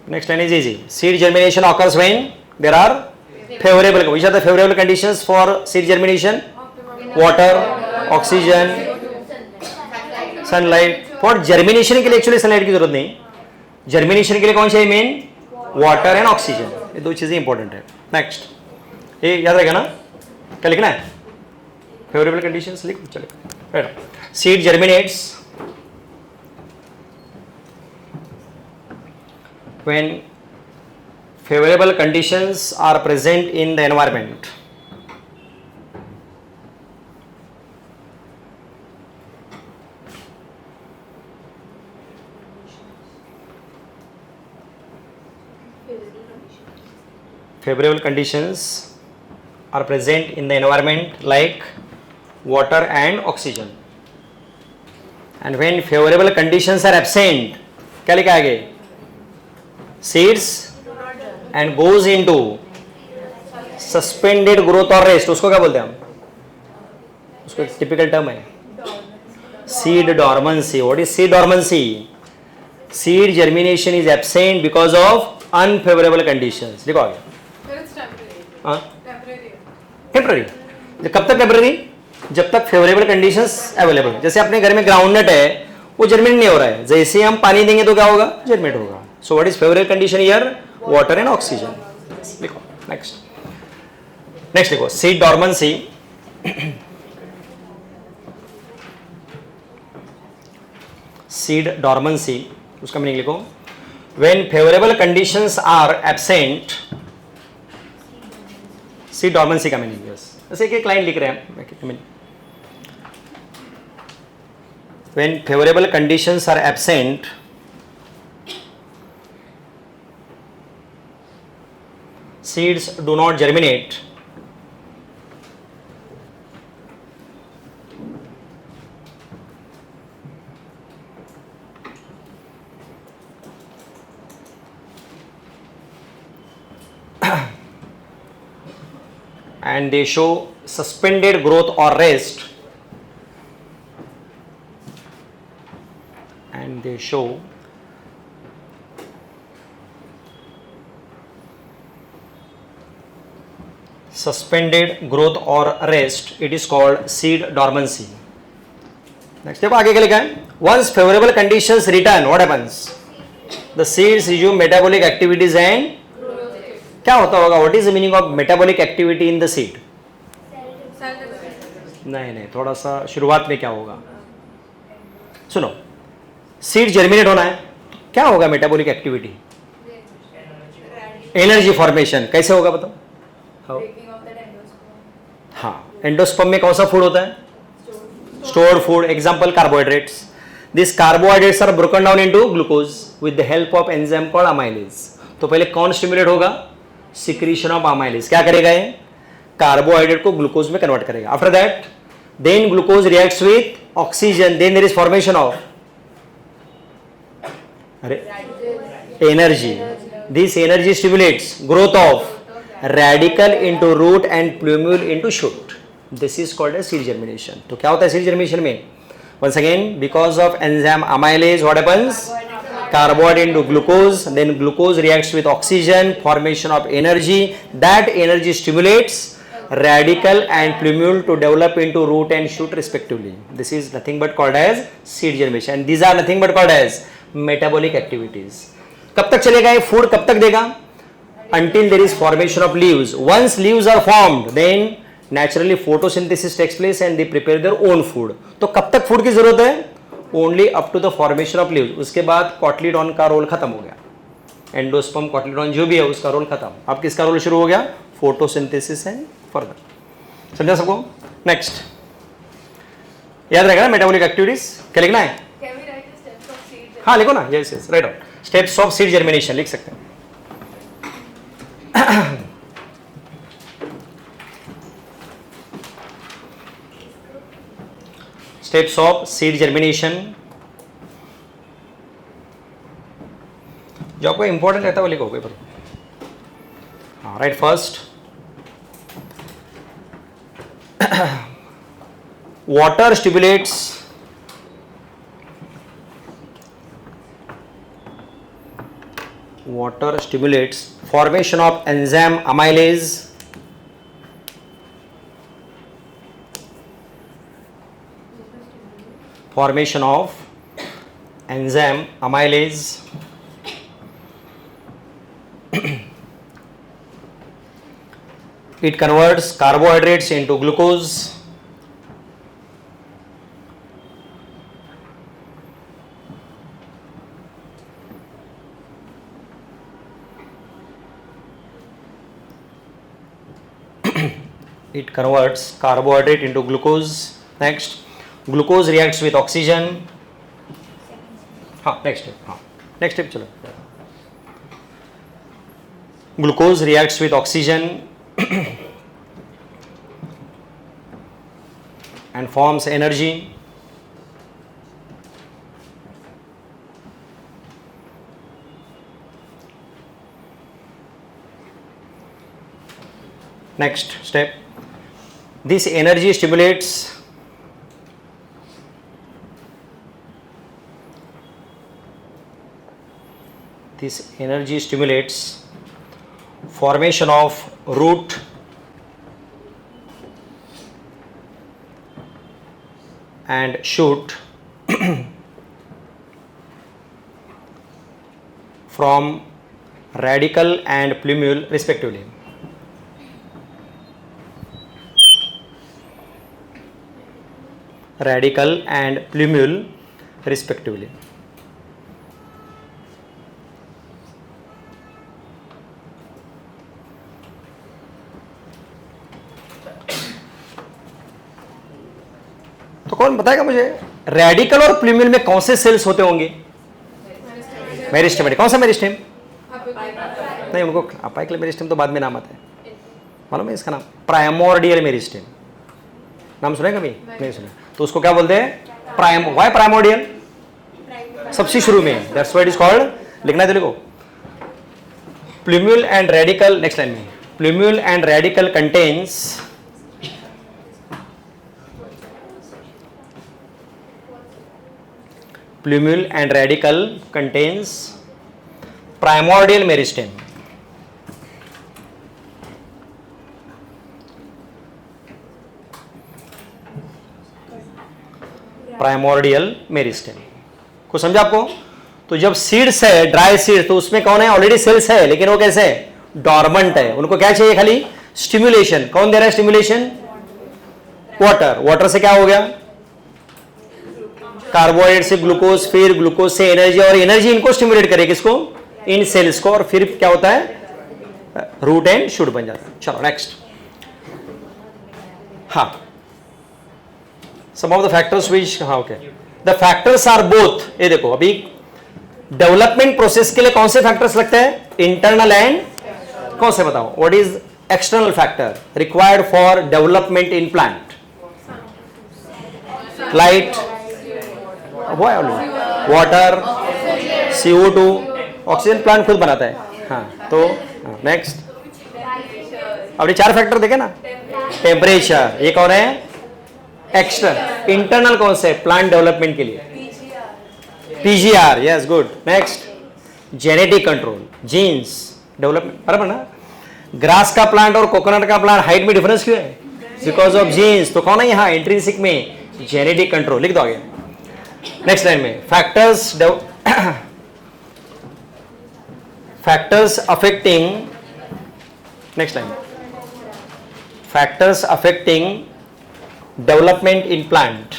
Next line is easy. Seed germination occurs when there are favorable. Which are the favorable conditions for seed germination? Water, oxygen, sunlight. For germination के लिए actually sunlight की जरूरत नहीं. Germination के लिए कौन चाहिए? Main water and oxygen. ये दो चीजें इंपॉर्टेंट है. नेक्स्ट, ये याद रहेगा ना? क्या लिखना है? फेवरेबल कंडीशंस लिख. चलो, seed germinates when favourable conditions are present in the environment. Favorable conditions are present in the environment like water and oxygen. And when favorable conditions are absent, क्या लिखा है आगे? Seeds and goes into suspended growth or rest. उसको क्या बोलते हैं हम? उसको एक typical term है seed dormancy. What is seed dormancy? Seed germination is absent because of unfavorable conditions. लिखो आगे. टेम्पररी. कब तक टेम्पररी? जब तक फेवरेबल कंडीशंस अवेलेबल. जैसे अपने घर में ग्राउंडनट है, वो जर्मिनेट नहीं हो रहा है, जैसे हम पानी देंगे तो क्या होगा? जर्मिनेट होगा. So what is favourable condition here? Water and oxygen. लिखो. नेक्स्ट लिखो सीड डॉर्मेंसी. सीड डॉर्मेंसी, उसका मीनिंग लिखो. When favourable conditions are absent. Seed dormancy का मीनिंग. यस, जैसे एक लाइन लिख रहे हैं. When favourable conditions are absent, seeds do not germinate. And they show suspended growth or rest. And they show suspended growth or rest. It is called seed dormancy. Next देखो आगे क्या लिखा है. Once favorable conditions return, what happens? The seeds resume metabolic activities and क्या होता होगा? What is the meaning of metabolic activity in the seed? नहीं, थोड़ा सा शुरुआत में क्या होगा? सुनो, सीड जर्मिनेट होना है, क्या होगा मेटाबॉलिक एक्टिविटी? Energy formation. कैसे होगा बताओ? हाँ, एंडोस्पर्म में कौन सा फूड होता है? Stored food. Example carbohydrates. This carbohydrates are broken down into glucose with the help of enzyme called amylase. तो पहले कौन स्टिमुलेट होगा? Secretion of amylase. क्या करेगा ये? कार्बोहाइड्रेट को ग्लूकोज में कन्वर्ट करेगा. After that then glucose reacts with oxygen, then there is formation of energy. This energy stimulates growth of radical into root and plumule into shoot. This is called as seed germination. तो क्या होता है seed germination में? Once again, because of enzyme amylase, what happens? Carbohydrate into glucose, then glucose reacts with oxygen, formation of energy. That energy stimulates radicle and plumule to develop into root and shoot respectively. This is nothing but called as seed germination, and these are nothing but called as metabolic activities. कब तक चलेगा ये food, कब तक देगा? Until there is formation of leaves. Once leaves are formed, then naturally photosynthesis takes place and they prepare their own food. तो कब तक फूड की जरूरत है? Only up to the formation of leaves. उसके बाद कॉटलीडॉन का रोल खत्म हो गया, एंडोस्पर्म कॉटलीडॉन जो भी है उसका रोल खत्म, अब किसका रोल शुरू हो गया? Photosynthesis and further. समझा सबको? नेक्स्ट याद रहेगा ना मेटाबॉलिक एक्टिविटीज, क्या लिखना है? Can we write the steps of seed germination? हाँ लिखो ना, yes yes right out, steps of seed germination लिख सकते हैं। स्टेप्स ऑफ सीड जर्मिनेशन, जो आपको इंपॉर्टेंट रहता है वो लिखो पेपर। हाँ right, first water stimulates formation of enzyme amylase, it converts carbohydrates into glucose, Next, glucose reacts with oxygen. हाँ next step चलो। Glucose reacts with oxygen and forms energy. Next step, this energy stimulates formation of root and shoot from radicle and plumule respectively. Radicle and plumule respectively. तो कौन बताएगा मुझे radical और plumule में कौन से सेल्स होते होंगे? मेरिस्टेम। कौन सा मेरिस्टेम? नहीं, उनको अपाइकल मेरिस्टेम तो बाद में नाम आता है, मालूम है इसका नाम? Primordial meristem. नाम सुने कभी? नहीं सुना। तो उसको क्या बोलते हैं? Why primordial? सबसे शुरू में, that's why it is called. लिखना है तो लिखो, plumule and radical, next line में, plumule and radical contains plumule and radical contains primordial meristem. Primordial meristem को समझा आपको? तो जब सीड्स है, ड्राई सीड, तो उसमें कौन है? ऑलरेडी सेल्स है, लेकिन वो कैसे है? डॉर्मेंट है। उनको क्या चाहिए? खाली स्टिमुलेशन। कौन दे रहा है स्टिमुलेशन? वाटर। वाटर से क्या हो गया? कार्बोहाइड्रेट से ग्लूकोज, फिर ग्लूकोज से एनर्जी, और एनर्जी इनको स्टिमुलेट करे, किसको? इन सेल्स को, और फिर क्या होता है? रूट एंड शूट बन जाता है। चलो नेक्स्ट। हाँ, some of the factors which, हाँ okay, the factors are both, ये देखो अभी डेवलपमेंट प्रोसेस के लिए कौन से फैक्टर्स लगते हैं? इंटरनल एंड कौन से बताओ? What is external factor required for development in plant? Light, water, CO2, oxygen plant खुद बनाता है। हाँ, तो नेक्स्ट, अब ये चार फैक्टर देखे ना? टेम्परेचर, ये कौन है? एक्सटर्नल। इंटरनल कौन से? प्लांट डेवलपमेंट के लिए PGR, yes good. Next, genetic control, genes development, बराबर ना? ग्रास का प्लांट और कोकोनट का प्लांट हाइट में डिफरेंस क्यों है? Because of genes. तो कौन है यहाँ इंट्रिंसिक में? Genetic control. लिख दो आगे नेक्स्ट लाइन में, factors affecting, next line, factors affecting development in plant.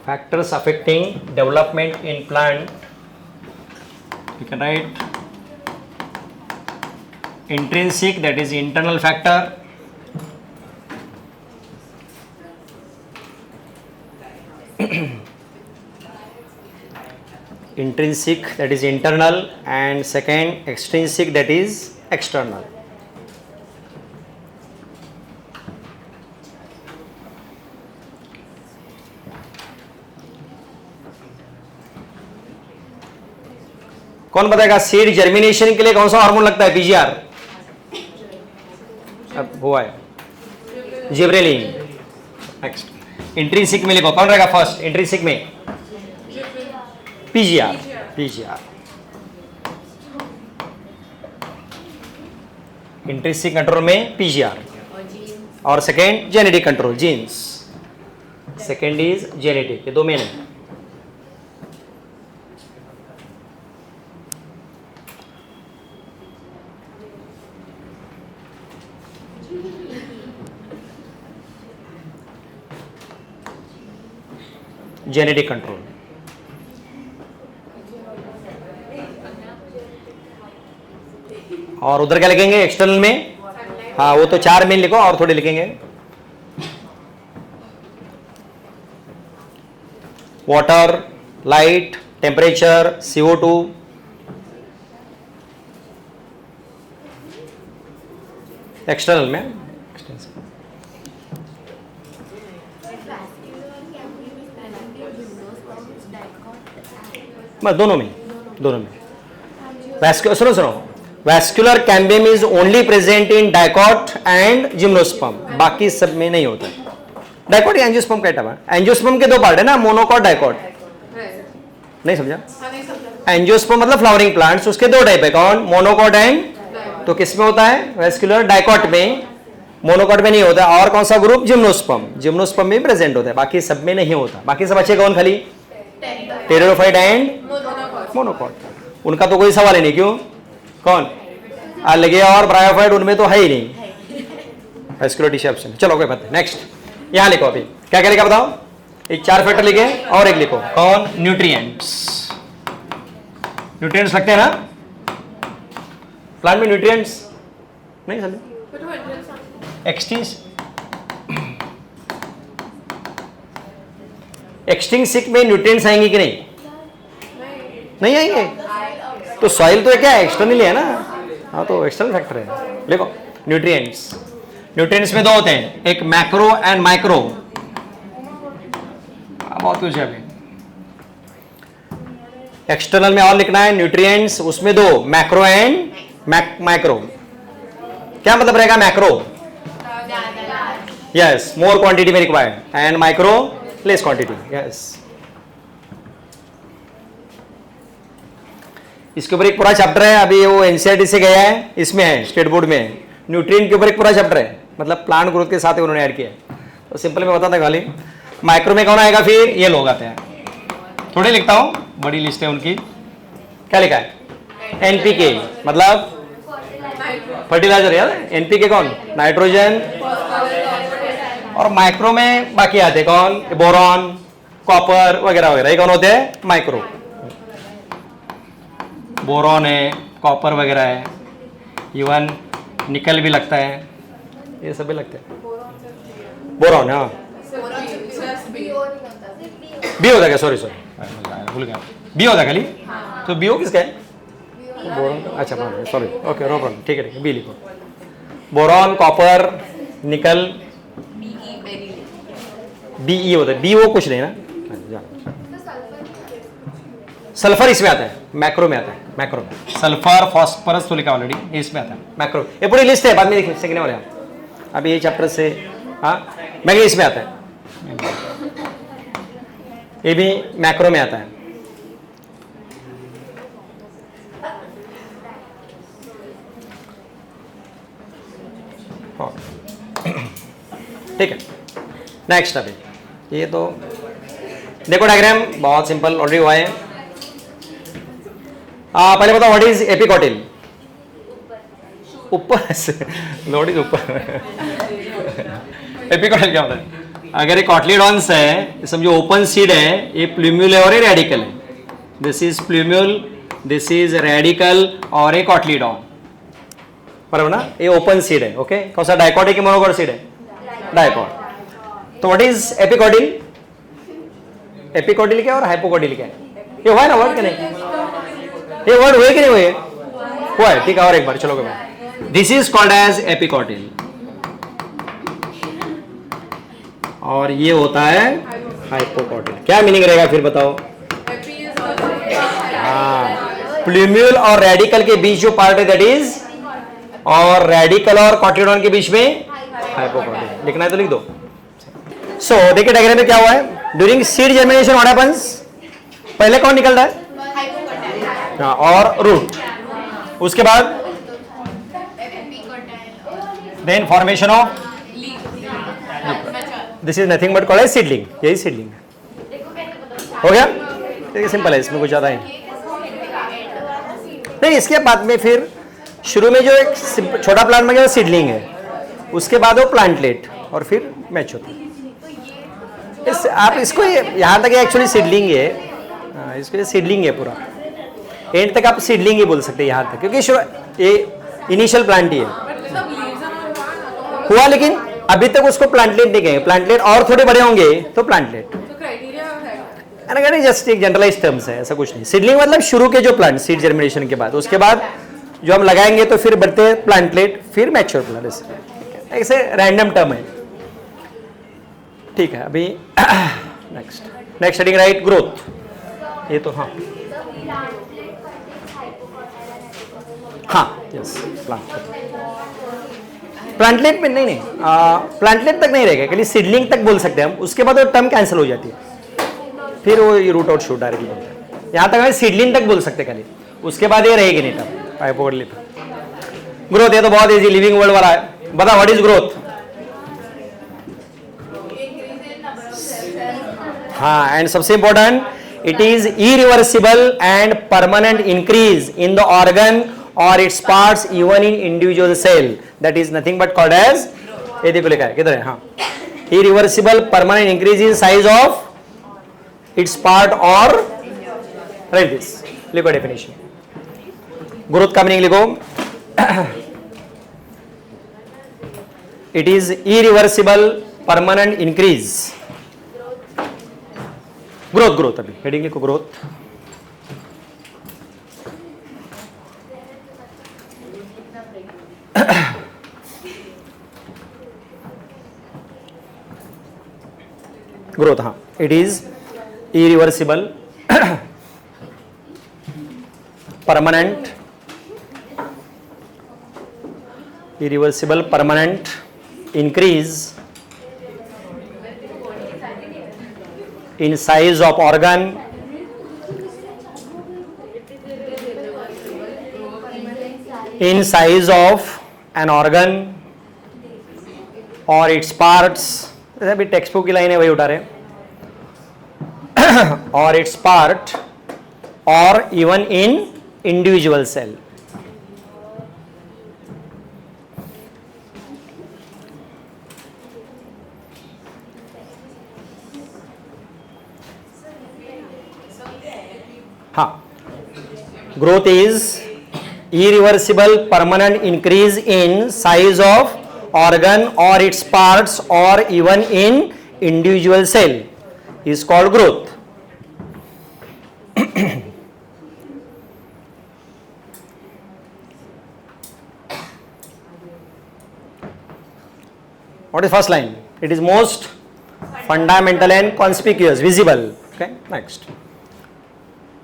Factors affecting development in plant, you can write intrinsic, that is internal factor, intrinsic, that is internal, and second extrinsic, that is external. कौन बताएगा? Seed germination के लिए कौन सा hormone लगता है? PGR. अब हुआ है जिब्रेलिन। नेक्स्ट इंट्रिंसिक में लिखो, कौन रहेगा फर्स्ट इंट्रिंसिक में? पीजीआर। पीजीआर इंट्रिंसिक कंट्रोल में पीजीआर, और second genetic control, genes. Second is genetic, ये दो मेन है। Genetic control. और उधर क्या लिखेंगे एक्सटर्नल में? हाँ वो तो चार मेन लिखो और थोड़े लिखेंगे। Water, light, temperature, CO2, external में। बस दोनों में, दोनों में। सुनो सुनो, vascular cambium is only present in dicot and gymnosperm, बाकी सब में नहीं होता है। डाइकॉट या एंजियोस्पर्म का टाइप है। एंजियोस्पर्म के दो पार्ट है ना, मोनोकॉट, डाइकॉट। नहीं समझा? एंजियोस्पर्म मतलब फ्लावरिंग प्लांट्स, उसके दो टाइप है, कौन? Monocot and. तो किस में होता है? वैस्कुलर, डाइकॉट में। मोनोकॉट में नहीं होता। और कौन सा ग्रुप? जिम्नोस्पर्म। जिम्नोस्पर्म में प्रेजेंट होता है, बाकी सब में नहीं होता। बाकी सब अच्छे कौन? खाली टेरिडोफाइट एंड मोनोकॉट। उनका तो कोई सवाल ही नहीं। क्यों? कौन? अलगे और ब्रायोफाइट, उनमें तो है ही नहीं। Vascular tissue option. चलो कोई बात नहीं। नेक्स्ट यहां लिखो, अभी क्या क्या लिखा बताओ? एक चार फैक्टर लिखे और एक लिखो, कौन? न्यूट्रिएंट्स। न्यूट्रिएंट्स लगते हैं ना प्लांट में? न्यूट्रिएंट्स नहीं समझे? एक्सटिंक्सिक में न्यूट्रिएंट्स आएंगे कि नहीं? नहीं आएंगे। तो सॉइल तो क्या है? एक्सटर्नल है ना। हाँ तो एक्सटर्नल फैक्टर है। देखो न्यूट्रिएंट्स, न्यूट्रिएंट्स में दो होते हैं, एक मैक्रो एंड माइक्रो। बहुत कुछ है अभी। एक्सटर्नल में और लिखना है न्यूट्रिएंट्स, उसमें दो, मैक्रो एंड माइक्रो। क्या मतलब रहेगा? मैक्रो यस मोर क्वांटिटी में required, and micro less quantity. Yes इसके ऊपर एक पूरा चैप्टर है, अभी वो एनसीईआरटी से गया है, इसमें है स्टेट बोर्ड में। न्यूट्रिएंट के ऊपर एक पूरा चैप्टर है, मतलब प्लांट ग्रोथ के साथ उन्होंने ऐड किया है। तो सिंपल में बताता खाली। माइक्रो में कौन आएगा फिर? ये लोग आते हैं। थोड़े लिखता हूँ, बड़ी लिस्ट है उनकी। क्या लिखा है? NPK मतलब फर्टिलाइजर यार। NPK कौन? नाइट्रोजन। और माइक्रो में बाकी आते हैं कौन? बोरॉन, कॉपर वगैरह वगैरह। ये कौन होते हैं? माइक्रो। बोरॉन है, कॉपर वगैरह है, इवन निकल भी लगता है, ये सब भी लगते हैं। बोरॉन, हाँ बी होता है क्या? सॉरी भूल गया, बी होता है खाली। तो बी हो किसका है? बोरॉन। अच्छा सॉरी, ओके नो प्रॉब्लम, ठीक है बी लिखो। बोरॉन, कॉपर, निकल, BE होता है। बी वो कुछ नहीं ना। सल्फर इसमें आता है, मैक्रो में आता है। मैक्रो में सल्फर, फॉस्फोरस तो लिखा ऑलरेडी, इसमें आता है मैक्रो। ये पूरी लिस्ट है, बाद में देखें सीखने वाले हैं। अभी ये चैप्टर से हाँ मैग्नीज इसमें आता है। ये भी मैक्रो में आता है। ठीक है, नेक्स्ट अभी ये तो देखो डायग्राम बहुत सिंपल ऑलरेडी हुआ है। पहले बताओ व्हाट इज एपिकोटिल। ऊपर से व्हाट इज ऊपर एपिकोटिल क्या होता है? अगर ये कॉटलीडॉन्स है, समझो ओपन सीड है, ये प्लूम्यूल है और ये रेडिकल है। This is plumule, this is radical और ये कॉटलीडॉन, बराबर ना? ये ओपन सीड है। ओके, कौन सा डाइकोट है कि मोनोकोट सीड है? डाइकोट। तो व्हाट इज एपिकोटिल? एपिकोटिल क्या और हाइपोकोटिल क्या है? ये हुआ है ना वर्ड के नहीं? ये वर्ड हुए कि नहीं हुए? हुआ है, ठीक है। और एक बार चलो, this is called as epicotyl और ये होता है हाइपोकोटिल। क्या मीनिंग रहेगा फिर बताओ? हाँ, प्लूम्यूल और रेडिकल के बीच जो पार्ट है दैट इज, और रेडिकल और कॉटिलिडॉन के बीच में हाइपोकोटिल। लिखना है तो लिख दो। सो देखिए डायग्राम में क्या हुआ है। During seed germination what happens? पहले कौन निकल रहा है? हाँ, और रूट। उसके बाद then formation of, this is nothing but called as seedling. यही सीडलिंग है। हो गया? देखिए सिंपल है, इसमें कुछ ज्यादा है नहीं। इसके बाद में फिर शुरू में जो एक छोटा प्लांट में सीडलिंग है, उसके बाद वो प्लांटलेट और फिर मैच होता है। आप इसको यहाँ तक एक्चुअली सीडलिंग है। इसको सीडलिंग है पूरा, एंड तक आप सीडलिंग ही बोल सकते हैं यहाँ तक, क्योंकि ये इनिशियल प्लांट ही है। हुआ, लेकिन अभी तक उसको प्लांटलेट नहीं कहेंगे। प्लांटलेट और थोड़े बड़े होंगे तो प्लांटलेट। जस्ट एक जनरलाइज टर्म्स है, ऐसा कुछ नहीं। सीडलिंग मतलब शुरू के जो प्लांट सीड जर्मिनेशन के बाद, उसके बाद जो हम लगाएंगे तो फिर बढ़ते प्लांटलेट, फिर मैच्योर प्लांट। ऐसे रैंडम टर्म है। ठीक है, अभी नेक्स्ट हेडिंग राइट, ग्रोथ। ये तो हाँ यस, प्लांटलेट में नहीं प्लांटलेट तक नहीं रहेगा, खाली सीडलिंग तक बोल सकते हैं हम। उसके बाद वो टर्म कैंसिल हो जाती है, फिर वो रूट आउट शूट डायरेक्टली बोलते हैं। यहाँ तक हमें सीडलिंग तक बोल सकते हैं खाली, उसके बाद ये रहेगी नहीं टर्म हाइपोकोटिल। ग्रोथ ये तो बहुत इजी, लिविंग वर्ड वाला है। बता व्हाट इज ग्रोथ? हाँ, एंड सबसे important, it is irreversible and permanent increase in the organ और its parts even in individual cell, that is nothing but called as, ये देखो लिखा है किधर है? हाँ, irreversible permanent increase in size of its part और राइट दिस। लिखो डेफिनेशन, ग्रोथ का मीनिंग लिखो। It is irreversible permanent increase. Growth अभी हेडिंग लिखो, ग्रोथ। ग्रोथ, हाँ, it is irreversible permanent increase in size of organ in size of an organ or its parts, अभी text book की line है वही उठा रहे, or its part or even in individual cell. हाँ, growth is irreversible permanent increase in size of organ or its parts or even in individual cell is called growth. What is first line? It is most fundamental and conspicuous, visible. Okay, next.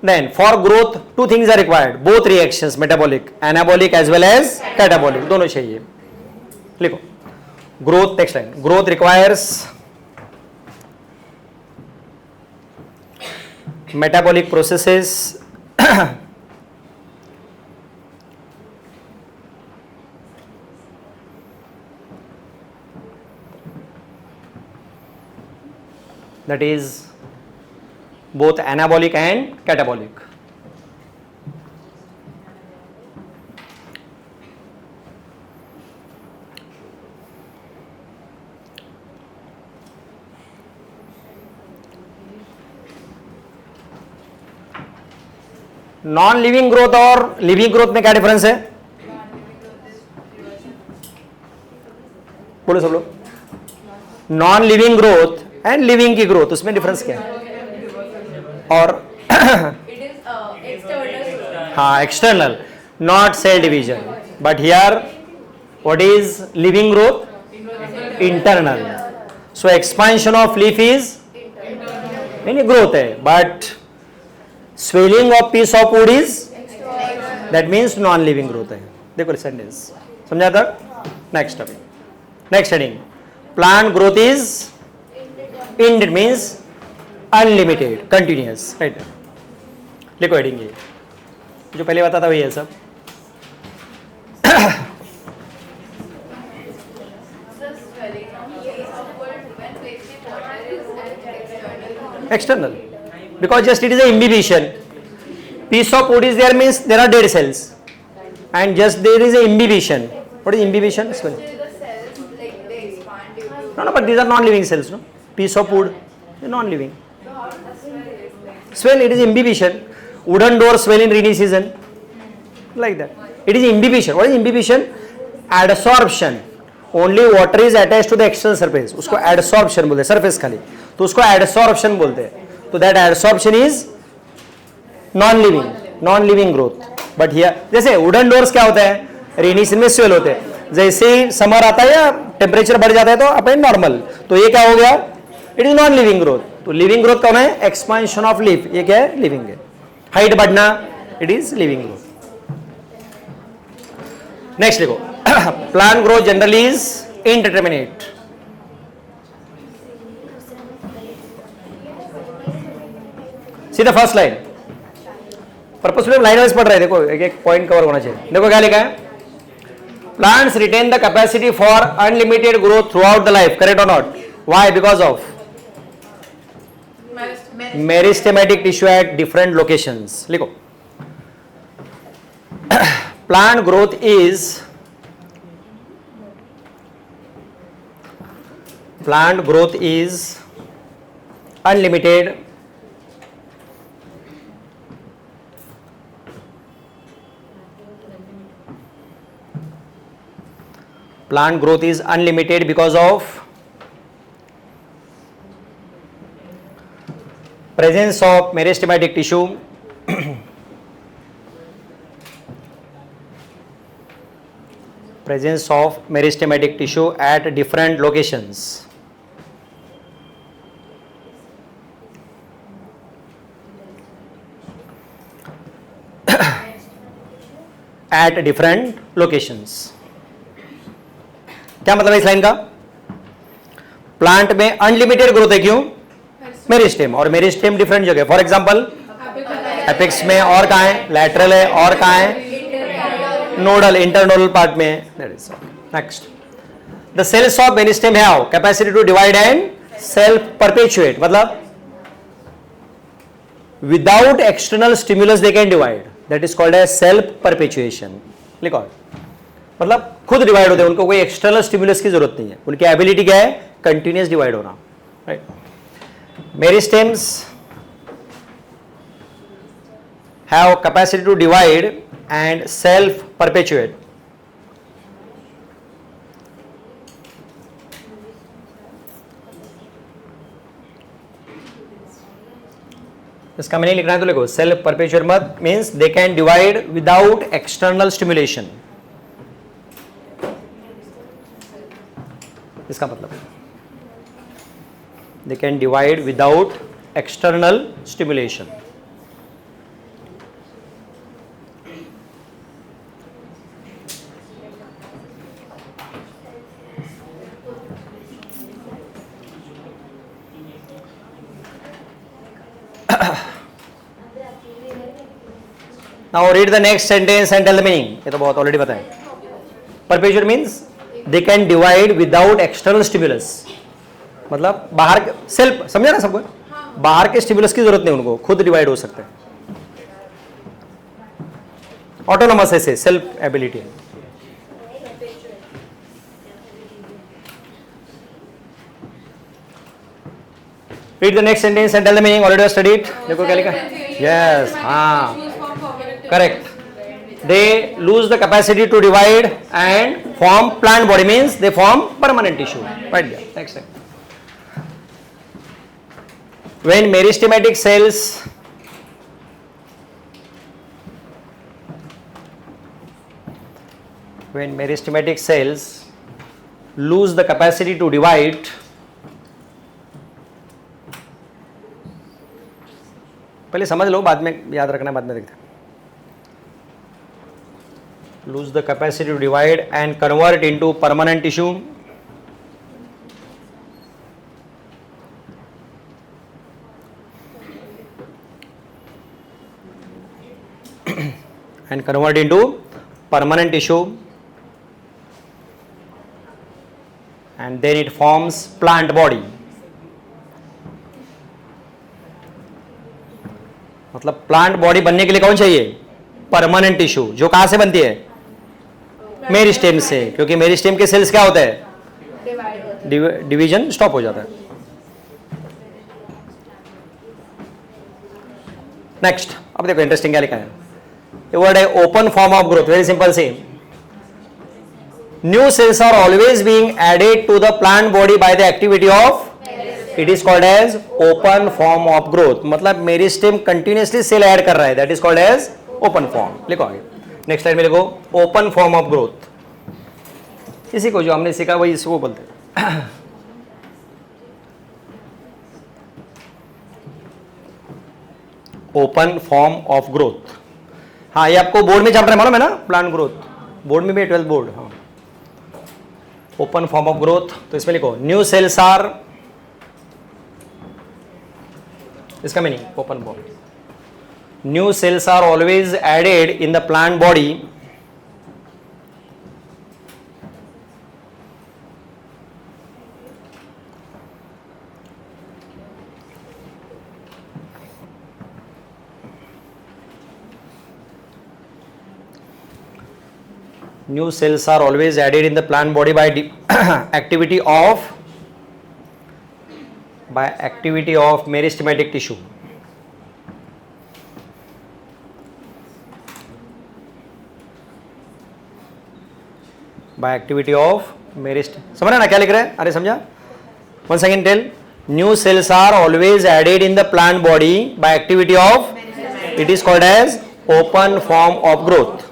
Then for growth two things are required, both reactions, metabolic, anabolic as well as catabolic, दोनों चाहिए. लिखो growth, text line. Growth requires metabolic processes that is both anabolic and catabolic. Non living growth और living growth में क्या difference है? बोलो सब लोग. Non living growth and living की ग्रोथ, उसमें डिफरेंस क्या है? और हाँ, external, not cell division. But here what is living growth? Internal. So expansion of leaf is नहीं ग्रोथ है, but swelling of piece of wood is that means non living growth है. देखो sentence समझा था. नेक्स्ट अभी next heading, plant growth is इंड means unlimited continuous. Right, लिखो heading ये जो पहले बताता वही है सब. External, because just it is a imbibition. Piece of wood is there means there are dead cells, and just there is a imbibition. What is imbibition? Swell. No, but these are non-living cells. No, piece of wood is non-living. Swell, it is imbibition. Wooden door swell in rainy season, like that. It is imbibition. What is imbibition? Adsorption. Only water is attached to the external surface. उसको adsorption बोलते हैं, surface खाली, तो उसको adsorption बोलते हैं. तो that adsorption is non-living growth. But here जैसे wooden doors क्या होता है? रेनी सीजन में स्वेल होते हैं. जैसे ही समर आता है या टेम्परेचर बढ़ जाता है तो अपन नॉर्मल. तो ये क्या हो गया? It is non living growth. तो लिविंग ग्रोथ कौन है? Expansion of leaf. ये क्या है? लिविंग है. हाइट बढ़ना, it is living growth. Next लिखो, plant growth generally is indeterminate. See the first line. Purposefully line wise पढ़ रहे हैं. देखो एक एक पॉइंट कवर होना चाहिए. देखो क्या लिखा है? Plants retain the capacity for unlimited growth throughout the life. Correct or not? Why? Because of meristematic tissue at different locations. लिखो, plant growth is unlimited because of presence of meristematic tissue at different locations. At different locations. क्या मतलब है इस line का? Plant में unlimited growth है. क्यों? Meristem. और मेरिस्टेम डिफरेंट जगह. फॉर एग्जांपल एपेक्स में, और कहाँ है? लैटरल है, और कहाँ है? नोडल, इंटरनोडल पार्ट में. Next, the cells of meristem have capacity to divide and self perpetuate. मतलब without external stimulus they can divide. That is called as self perpetuation. लिखो, मतलब खुद डिवाइड होते हैं, उनको कोई एक्सटर्नल स्टिमुलस की जरूरत नहीं है. उनकी एबिलिटी क्या है? कंटिन्यूअस डिवाइड होना. Right. Meristems have capacity to divide and self perpetuate. इसका मीनिंग लिखना है तो लिखो, सेल्फ परपेचुएट मत means they can divide without external stimulation. इसका मतलब they can divide without external stimulation. Now read the next sentence and tell the meaning. ये तो बहुत ऑलरेडी पता है. Perpetuate means they can divide without external stimulus. मतलब बाहर self, समझा ना सबको, बाहर के स्टिमुलस की जरूरत नहीं उनको, खुद डिवाइड हो सकते हैं. ऑटोनोमस ऐसे सेल्फ एबिलिटी है. Read the next sentence and tell the meaning. Already studied. देखो क्या लिखा. Yes, हाँ, correct. They lose the capacity to divide and form plant body, means they form permanent tissue. Right there. Next time. When meristematic cells lose the capacity to divide, पहले समझ लो, बाद में याद रखना, बाद में देखते हैं. Lose the capacity to divide and convert into permanent tissue. And convert into permanent tissue and then it forms plant body. मतलब प्लांट बॉडी बनने के लिए कौन चाहिए? Permanent tissue. जो कहां से बनती है? मेरिस्टेम से, क्योंकि मेरिस्टेम के सेल्स क्या होते हैं? डिवीजन स्टॉप हो जाता है. नेक्स्ट, अब देखो इंटरेस्टिंग क्या लिखा है. ये वर्ड है open form of growth. Very simple see. New cells are always being added to the plant body by the activity of, it is called as open form of growth. मतलब meristem continuously cell add कर रहा है, that is called as open form. लिखो आगे, next line में लिखो open form of growth. इसी को जो हमने सीखा वही इसको बोलते हैं. Open form of growth. हाँ, ये आपको बोर्ड में चैप्टर मालूम है ना, प्लांट ग्रोथ. बोर्ड में भी 12th बोर्ड. हाँ, ओपन फॉर्म ऑफ ग्रोथ. तो इसमें लिखो न्यू सेल्स आर, इसका meaning open body. New cells are always added in the plant body new cells are always added in the plant body by activity of meristematic tissue. By activity of समझ रहे ना क्या लिख रहे हैं? अरे समझा? Once again tell. New cells are always added in the plant body by activity of, it is called as open form of growth.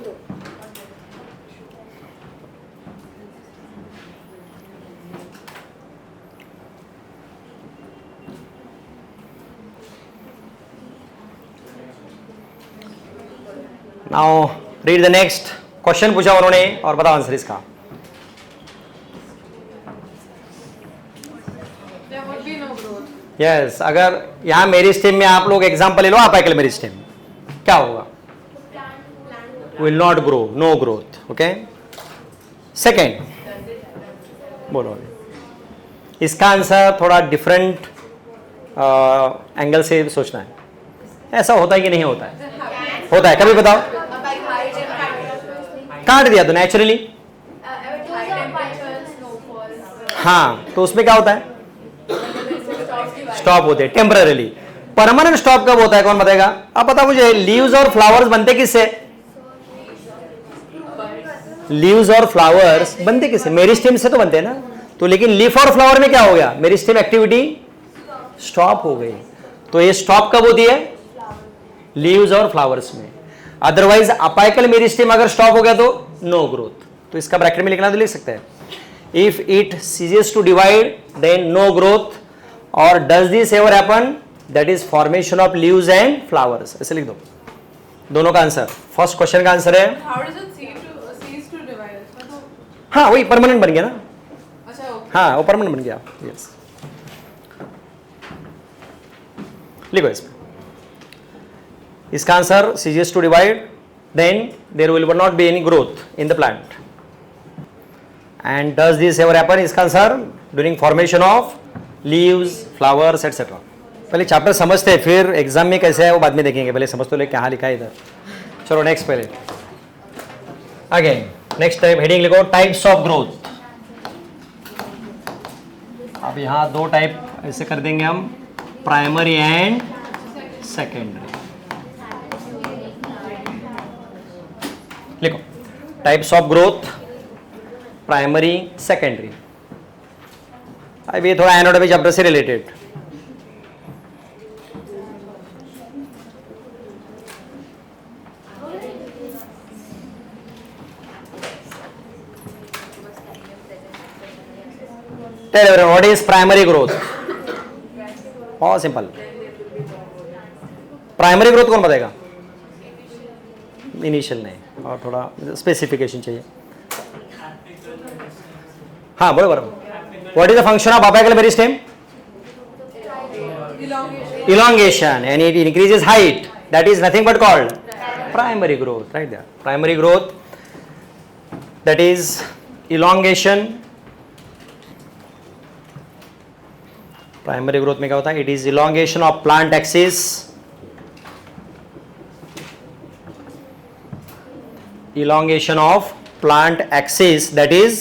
Now read the next question पूछा उन्होंने और बताओ आंसर इसका. There would be no growth. Yes, अगर यहाँ meristem में आप लोग एग्जांपल ले लो, अपाइकल मेरिस्टेम, क्या होगा? Will not grow, no growth. Okay, second बोलो. इसका आंसर थोड़ा डिफरेंट एंगल से सोचना है. ऐसा होता है कि नहीं होता है? होता है. कभी बताओ. काट दिया तो नेचुरली. हाँ, तो उसमें क्या होता है? स्टॉप होते हैं टेम्पररीली. परमानेंट स्टॉप कब होता है, कौन बताएगा? अब बताओ मुझे. लीव्स और फ्लावर्स बनते किससे? लीव्स और फ्लावर्स बनते किससे? मेरिस्टेम से तो बनते हैं ना. तो लेकिन लीफ और फ्लावर में क्या हो गया? मेरिस्टेम एक्टिविटी स्टॉप हो गई. तो ये स्टॉप कब होती है? लीव्स और फ्लावर्स में. अदरवाइज अपाइकल मेरिस्टेम अगर स्टॉप हो गया तो नो ग्रोथ. तो इसका ब्रैकेट में लिखना तो लिख सकते हैं. If it ceases to divide then no growth, और does this ever happen, that is formation of leaves and flowers. ऐसे लिख दो दोनों का आंसर. फर्स्ट क्वेश्चन का आंसर है, How does it cease to divide? मतलब, हाँ वही परमानेंट बन गया ना. अच्छा, okay. हाँ, वो परमानेंट बन गया. यस, लिखो इसमें. इसका answer ceases to divide then there will not be any growth in the plant. And does this ever happen is concerned during formation of leaves, flowers, etc. पहले चैप्टर समझते हैं, फिर एग्जाम में कैसे है वो बाद में देखेंगे, पहले समझ तो ले क्या लिखा है इधर. चलो नेक्स्ट पहले. अगेन नेक्स्ट टाइप हेडिंग लिखो, टाइप्स ऑफ ग्रोथ. अब यहाँ दो टाइप ऐसे कर देंगे हम, प्राइमरी एंड सेकेंडरी. लिखो types of growth, primary, secondary. अब ये थोड़ा एनाटॉमी चैप्टर से related. Tell everyone what is primary growth. बहुत सिंपल. प्राइमरी ग्रोथ कौन बताएगा? इनिशियल नहीं, और थोड़ा स्पेसिफिकेशन चाहिए. हाँ बोलो बराबर. What is the function of apical meristem? Elongation, and it increases height. That is nothing but called primary growth. Right there. Primary growth. That is elongation. Primary growth में क्या होता है? It is elongation of plant axis, elongation of plant axis, that is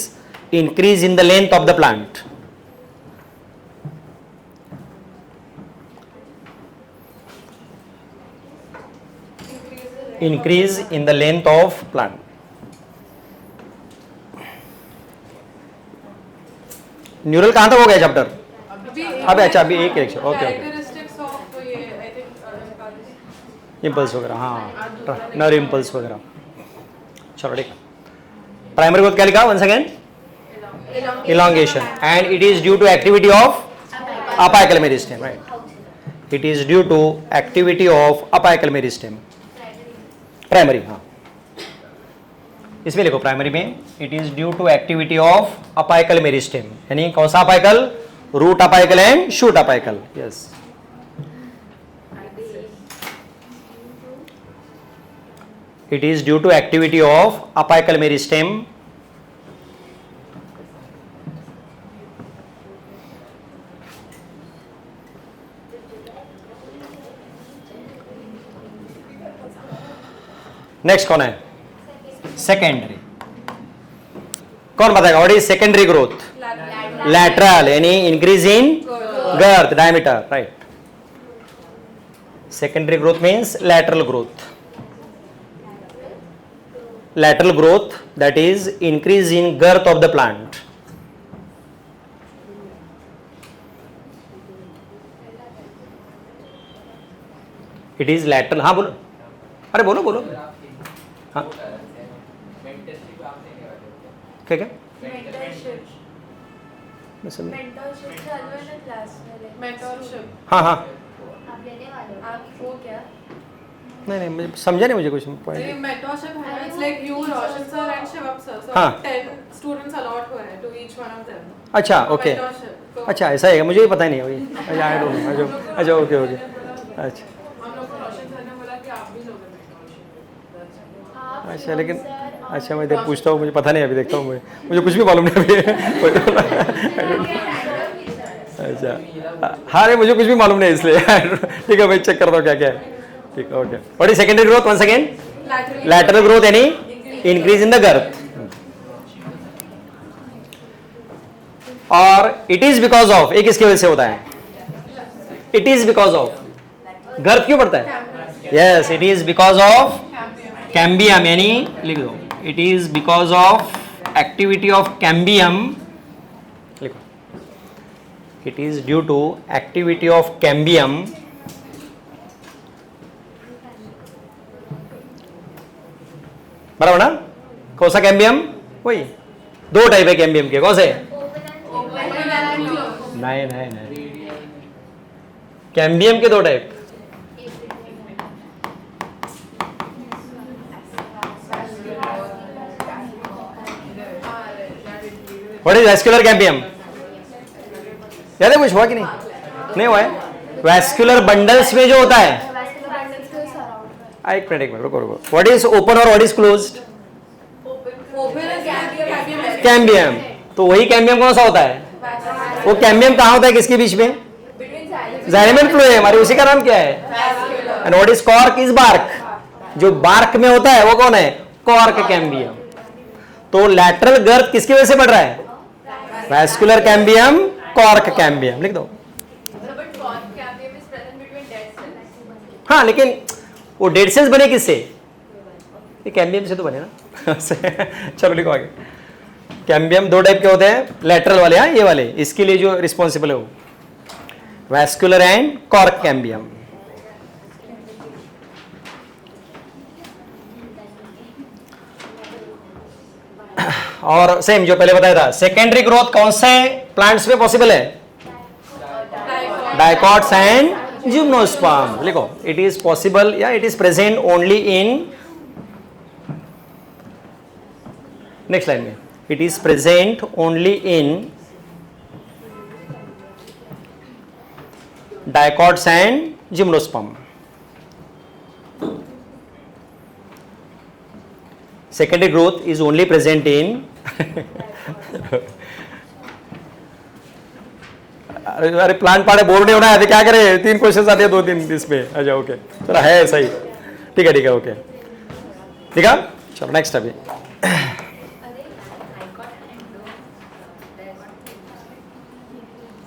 increase in the length of the plant. Increase in the length of plant. Neural कहाँ तक हो गया chapter? अभी अच्छा, अभी एक ओके ओके. इम्पल्स वगैरह, हाँ नर इम्पल्स वगैरह. चलो ठीक. प्राइमरी ग्रोथ क्या लिखा once again? Elongation, and it is due to activity of apical meristem. Right, it is due to activity of apical meristem. Primary, हाँ इसमें लिखो प्राइमरी में it is due to activity of apical meristem. यानी कौन सा अपिकल? Root apical and shoot apical. Yes, it is due to activity of apical meristem. Next कौन है? सेकेंडरी. कौन बताएगा what is secondary growth? Lateral, यानी increase in girth, diameter. Right, secondary growth means lateral growth. Lateral growth, that is increase in girth of the plant. It is lateral. हाँ बोलो, अरे बोलो बोलो. हाँ क्या क्या? हाँ हाँ, नहीं नहीं मुझे समझा नहीं, मुझे कुछ मेंटरशिप है. It's like you, Roshan sir and Shivam sir. So 10 students allot हुए हैं to each one of them. अच्छा ओके, अच्छा ऐसा है, मुझे ही पता ही नहीं है. अच्छा आई डोंट नो. अच्छा ओके ओके. अच्छा हम लोग को रोशन सर ने बोला कि आप भी लोगे मेंटरशिप. अच्छा लेकिन अच्छा मैं देख पूछता हूँ, मुझे पता नहीं, अभी देखता हूँ. मुझे कुछ भी मालूम नहीं अभी. अच्छा हाँ नहीं मुझे कुछ भी मालूम नहीं, इसलिए ठीक है भाई, चेक करता हूँ क्या क्या है. ठीक है okay. What is secondary growth once again? Lateral growth, यानी इंक्रीज इन द गर्थ. और इट इज बिकॉज ऑफ, एक इसकी वजह से होता है. It is because of, girth क्यों बढ़ता है? Yes, it is because of cambium, यानी लिख दो it is because of activity of cambium. लिखो it is due to activity of cambium. बराबर ना? कौन सा कैम्बियम? वही दो टाइप है कैम्बियम के. कौन से? नहीं नहीं नहीं, कैम्बियम के दो type. What is vascular cambium? याद है कुछ हुआ कि नहीं? नहीं हुआ है. वैस्कुलर बंडल्स में जो होता है, एक मिनट रुको रुको. What is open or what is closed? Open is cambium. Cambium. तो वही कैम्बियम कौन सा होता है? वो कैम्बियम कहाँ होता है किसके बीच में? Xylem and phloem. अरे उसी का नाम क्या है? And what is cork? Is bark. जो बार्क में होता है वो कौन है? Cork cambium. तो लैटरल गर्थ किसकी वजह से बढ़ रहा है? Vascular cambium, cork cambium. लिख दो. हाँ, लेकिन वो डेड सेल्स बने किससे? ये कैम्बियम से तो बने ना. चलो लिखो आगे. कैम्बियम दो टाइप के होते हैं, लैटरल वाले. हाँ, ये वाले इसके लिए जो रिस्पॉन्सिबल है वो वैस्कुलर एंड कॉर्क कैम्बियम. और सेम जो पहले बताया था, सेकेंडरी ग्रोथ कौन से प्लांट्स में पॉसिबल है? Dicots and gymnosperm. लिखो. इट इज पॉसिबल या it is present only in, next line में, it is present only in dicots and gymnosperm. Secondary growth is only present in अरे प्लांट पाड़े बोर नहीं होना है, क्या करें? 3 क्वेश्चन आते हैं 2-3 इसमें. अच्छा ओके, चलो है सही. ठीक है ओके. ठीक है, चलो नेक्स्ट. अभी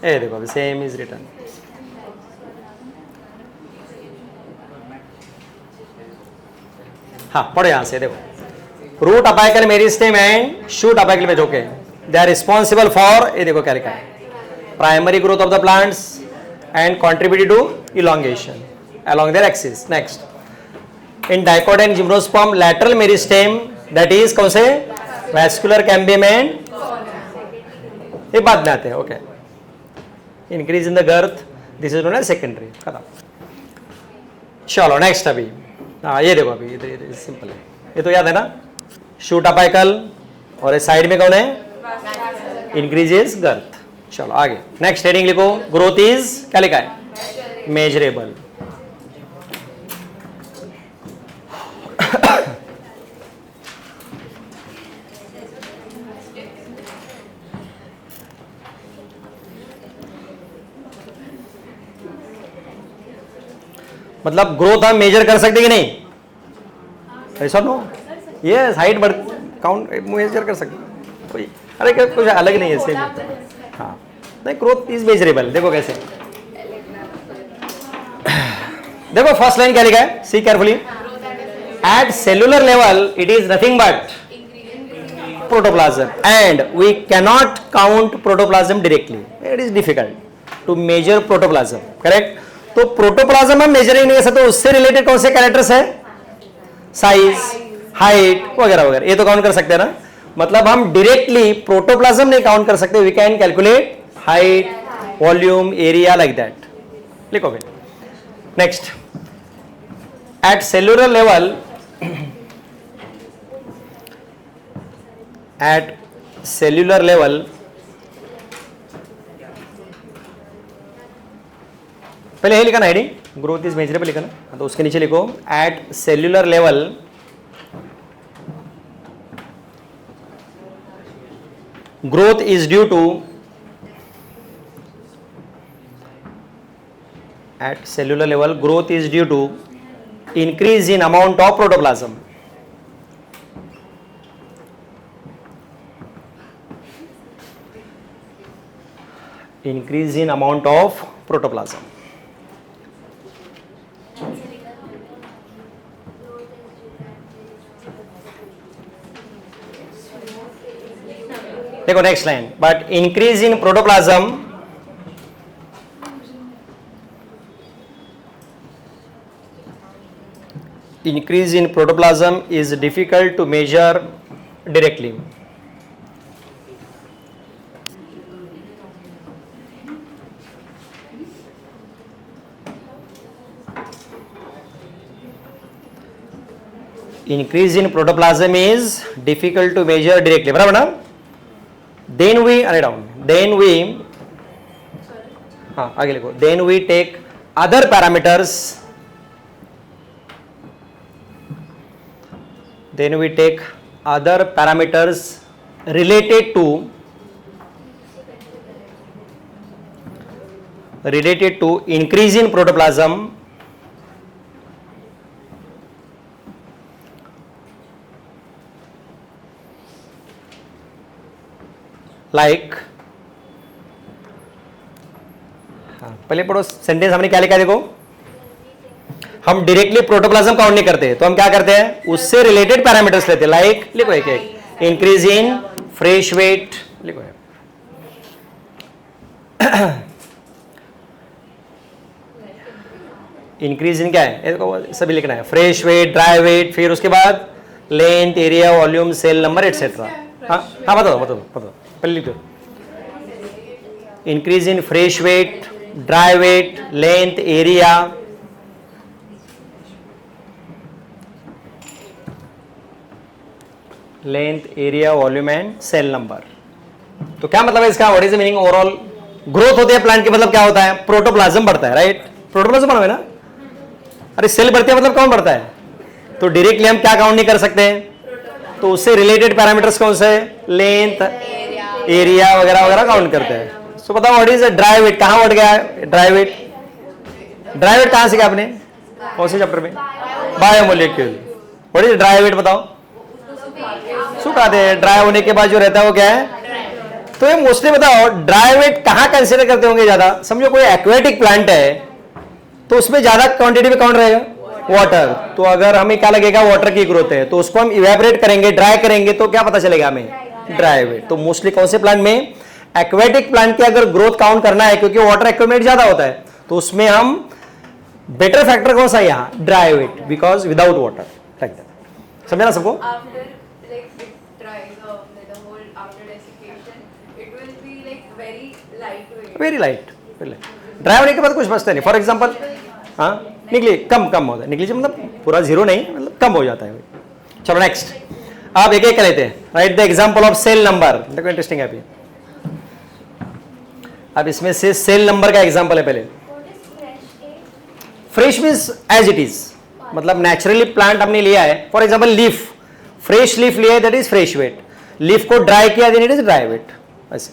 ए देखो, अभी सेम इज रिटर्न. हाँ पढ़ो यहां से. देखो, root apical meristem and shoot apical मेज. Okay, they are responsible for, ये देखो क्या लिखा है, primary growth of the plants and contribute to elongation along their axis. Next, in dicot and gymnosperm lateral meristem, that is कौन से? vascular cambium and ये बाद में आते हैं. Okay, increase in the girth, this is known as secondary. खत्म. चलो next. अभी हाँ ये देखो, अभी ये सिंपल है, ये तो याद है ना. शूट अपाइकल और इस साइड में कौन है? Increases girth. चलो आगे नेक्स्ट हेडिंग लिखो. ग्रोथ इज क्या लिखा है? मेजरेबल. मतलब ग्रोथ हम मेजर कर सकते कि नहीं? ऐसा नो. यस, हाइट बढ़ काउंट मेजर कर सकते कोई. अरे क्या कुछ अलग नहीं है सेम. हाँ नहीं, ग्रोथ इज मेजरेबल. देखो कैसे. देखो फर्स्ट लाइन क्या लिखा है, see carefully. At cellular level it is nothing but protoplasm and we cannot count protoplasm directly. It is difficult to measure protoplasm. Correct. तो प्रोटोप्लाज्म हम मेजरिंग नहीं कर सकते. उससे रिलेटेड कौन से कैरेक्टर्स है? साइज, हाइट वगैरह वगैरह, ये तो काउंट कर सकते हैं ना. मतलब हम डायरेक्टली प्रोटोप्लाज्म नहीं काउंट कर सकते. We can calculate height, volume, area like that. लिखो फिर. Next, at cellular level, at cellular level, पहले ये लिखा ना हेडिंग, ग्रोथ इज मेजरेबल लिखा ना, तो उसके नीचे लिखो at cellular level growth is due to, at cellular level growth is due to increase in amount of protoplasm. Increase in amount of protoplasm. देखो next line, but increase in protoplasm is difficult to measure directly. Increase in protoplasm is difficult to measure directly. बराबर ना? Then we आगे लिखो. Then we take other parameters then we take other parameters related to increase in protoplasm like, पहले पढ़ो sentence हमने क्या लिखा देखो, हम डायरेक्टली प्रोटोप्लाज्म काउंट नहीं करते तो हम क्या करते हैं उससे रिलेटेड पैरामीटर्स लेते हैं, लाइक लिखो एक एक, इंक्रीज इन फ्रेश वेट लिखो, इंक्रीज इन क्या है इसको सभी लिखना है, फ्रेश वेट, ड्राई वेट, फिर उसके बाद length, area, volume, cell number etcetera. हाँ हाँ बताओ पहले लिख दो, increase in fresh weight, dry weight, length, area, volume and cell number. तो क्या मतलब है इसका, what is the meaning overall, growth होती है प्लांट की मतलब क्या होता है, प्रोटोप्लाज्म बढ़ता है, राइट, प्रोटोप्लाज्म बना हुआ है ना, अरे सेल बढ़ती है मतलब कौन बढ़ता है, तो डायरेक्टली हम क्या काउंट नहीं कर सकते, तो उससे रिलेटेड पैरामीटर्स कौन से, लेंथ, एरिया वगैरह वगैरह काउंट करते हैं। सो बताओ व्हाट इज ड्राई वेट, कहां बढ़ गया है ड्राई वेट, कहां सीखा आपने, कौन से चैप्टर में, biomolecule. What is dry weight बताओ, सुखाते हैं, ड्राई होने के बाद जो रहता है वो क्या है, तो ये मोस्टली बताओ ड्राई वेट कहां कंसीडर करते होंगे ज्यादा, समझो कोई एक्वेटिक प्लांट है तो उसमें ज्यादा क्वांटिटी में कौन रहेगा, वाटर, तो अगर हमें क्या लगेगा वाटर की ग्रोथ है तो उसको हम इवेपोरेट करेंगे, ड्राई करेंगे तो क्या पता चलेगा हमें, ड्राई वेट। तो मोस्टली कौन से प्लांट में, एक्वेटिक प्लांट की अगर ग्रोथ काउंट करना है क्योंकि वाटर एक्यूमुलेट ज्यादा होता है तो उसमें हम बेटर फैक्टर कौन सा है यहाँ, dry weight, because without water, like that. समझा ना सबको, वेरी लाइट, ड्राई होने के बाद कुछ बचता नहीं, फॉर एग्जाम्पल हाँ निकली कम होता है, निकली मतलब पूरा जीरो नहीं, मतलब कम हो जाता है। चलो नेक्स्ट, आप एक एक कर लेते हैं, write the example of cell number, देखो इंटरेस्टिंग है अभी, अब इसमें से सेल नंबर का एग्जाम्पल है। पहले fresh means as it is, मतलब नेचुरली प्लांट हमने लिया है, for example leaf, fresh leaf लिया है that is fresh weight, leaf को ड्राई किया then it is dry weight, ऐसे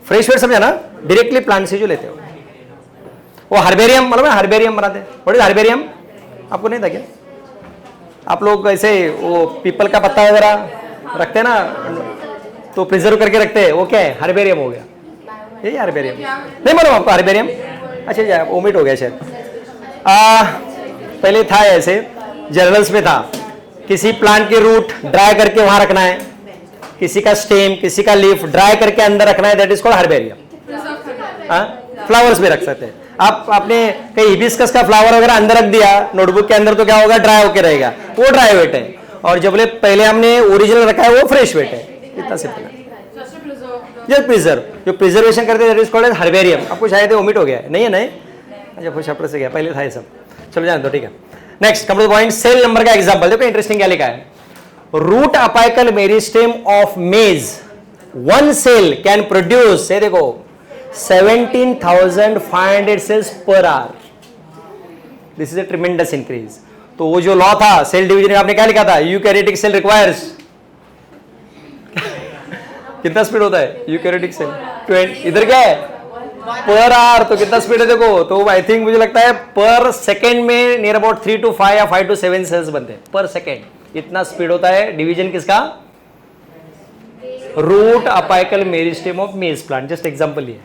फ्रेश वेट समझा ना, डायरेक्टली प्लांट से जो लेते हो। वो हर्बेरियम मतलब हर्बेरियम बनाते हैं, व्हाट इज हर्बेरियम, आपको नहीं था क्या, आप लोग ऐसे वो पीपल का पत्ता वगैरह रखते हैं ना तो प्रिजर्व करके रखते हैं, वो क्या है, हर्बेरियम हो गया, यही हर्बेरियम, नहीं मालूम आपको हर्बेरियम, अच्छा ओमिट हो गया शायद, पहले था ऐसे जर्नल्स में था, किसी प्लांट के रूट ड्राई करके वहां रखना है, किसी का स्टेम, किसी का लीफ ड्राई करके अंदर रखना है, that is called herbarium. Flowers भी रख सकते हैं आप, आपने कहीं हिबिस्कस का फ्लावर वगैरह अंदर रख दिया नोटबुक के अंदर तो क्या होगा, ड्राई होके रहेगा, वो ड्राई वेट है, और जब पहले हमने ओरिजिनल रखा है वो फ्रेश वेट है, इतना सिंपल है, जस्ट प्रिजर्व, जो प्रिजर्वेशन करते हैं that is called as herbarium. आपको शायद ओमिट हो गया है, नहीं है, नहीं अच्छा कुछ चैप्टर से गया, पहले था ये सब, चलो जाने दो, ठीक है। Next come to the point, cell number का एग्जांपल देखो इंटरेस्टिंग क्या लिखा है, root apical meristem of maize, one cell can produce, ये देखो 17,500 cells per hour, this is a tremendous increase. तो वो जो लॉ था सेल डिवीजन, आपने क्या लिखा था, यूकैरियोटिक सेल रिक्वायर्स कितना स्पीड होता है यूकैरियोटिक सेल, 20, इधर क्या है पर आवर, तो कितना स्पीड है देखो, तो आई थिंक मुझे लगता है पर सेकेंड में नियर अबाउट 3 to 5 या 5 to 7 सेल्स बनते हैं पर सेकेंड, इतना स्पीड होता है डिवीजन किसका, root apical meristem of maize plant, just example ये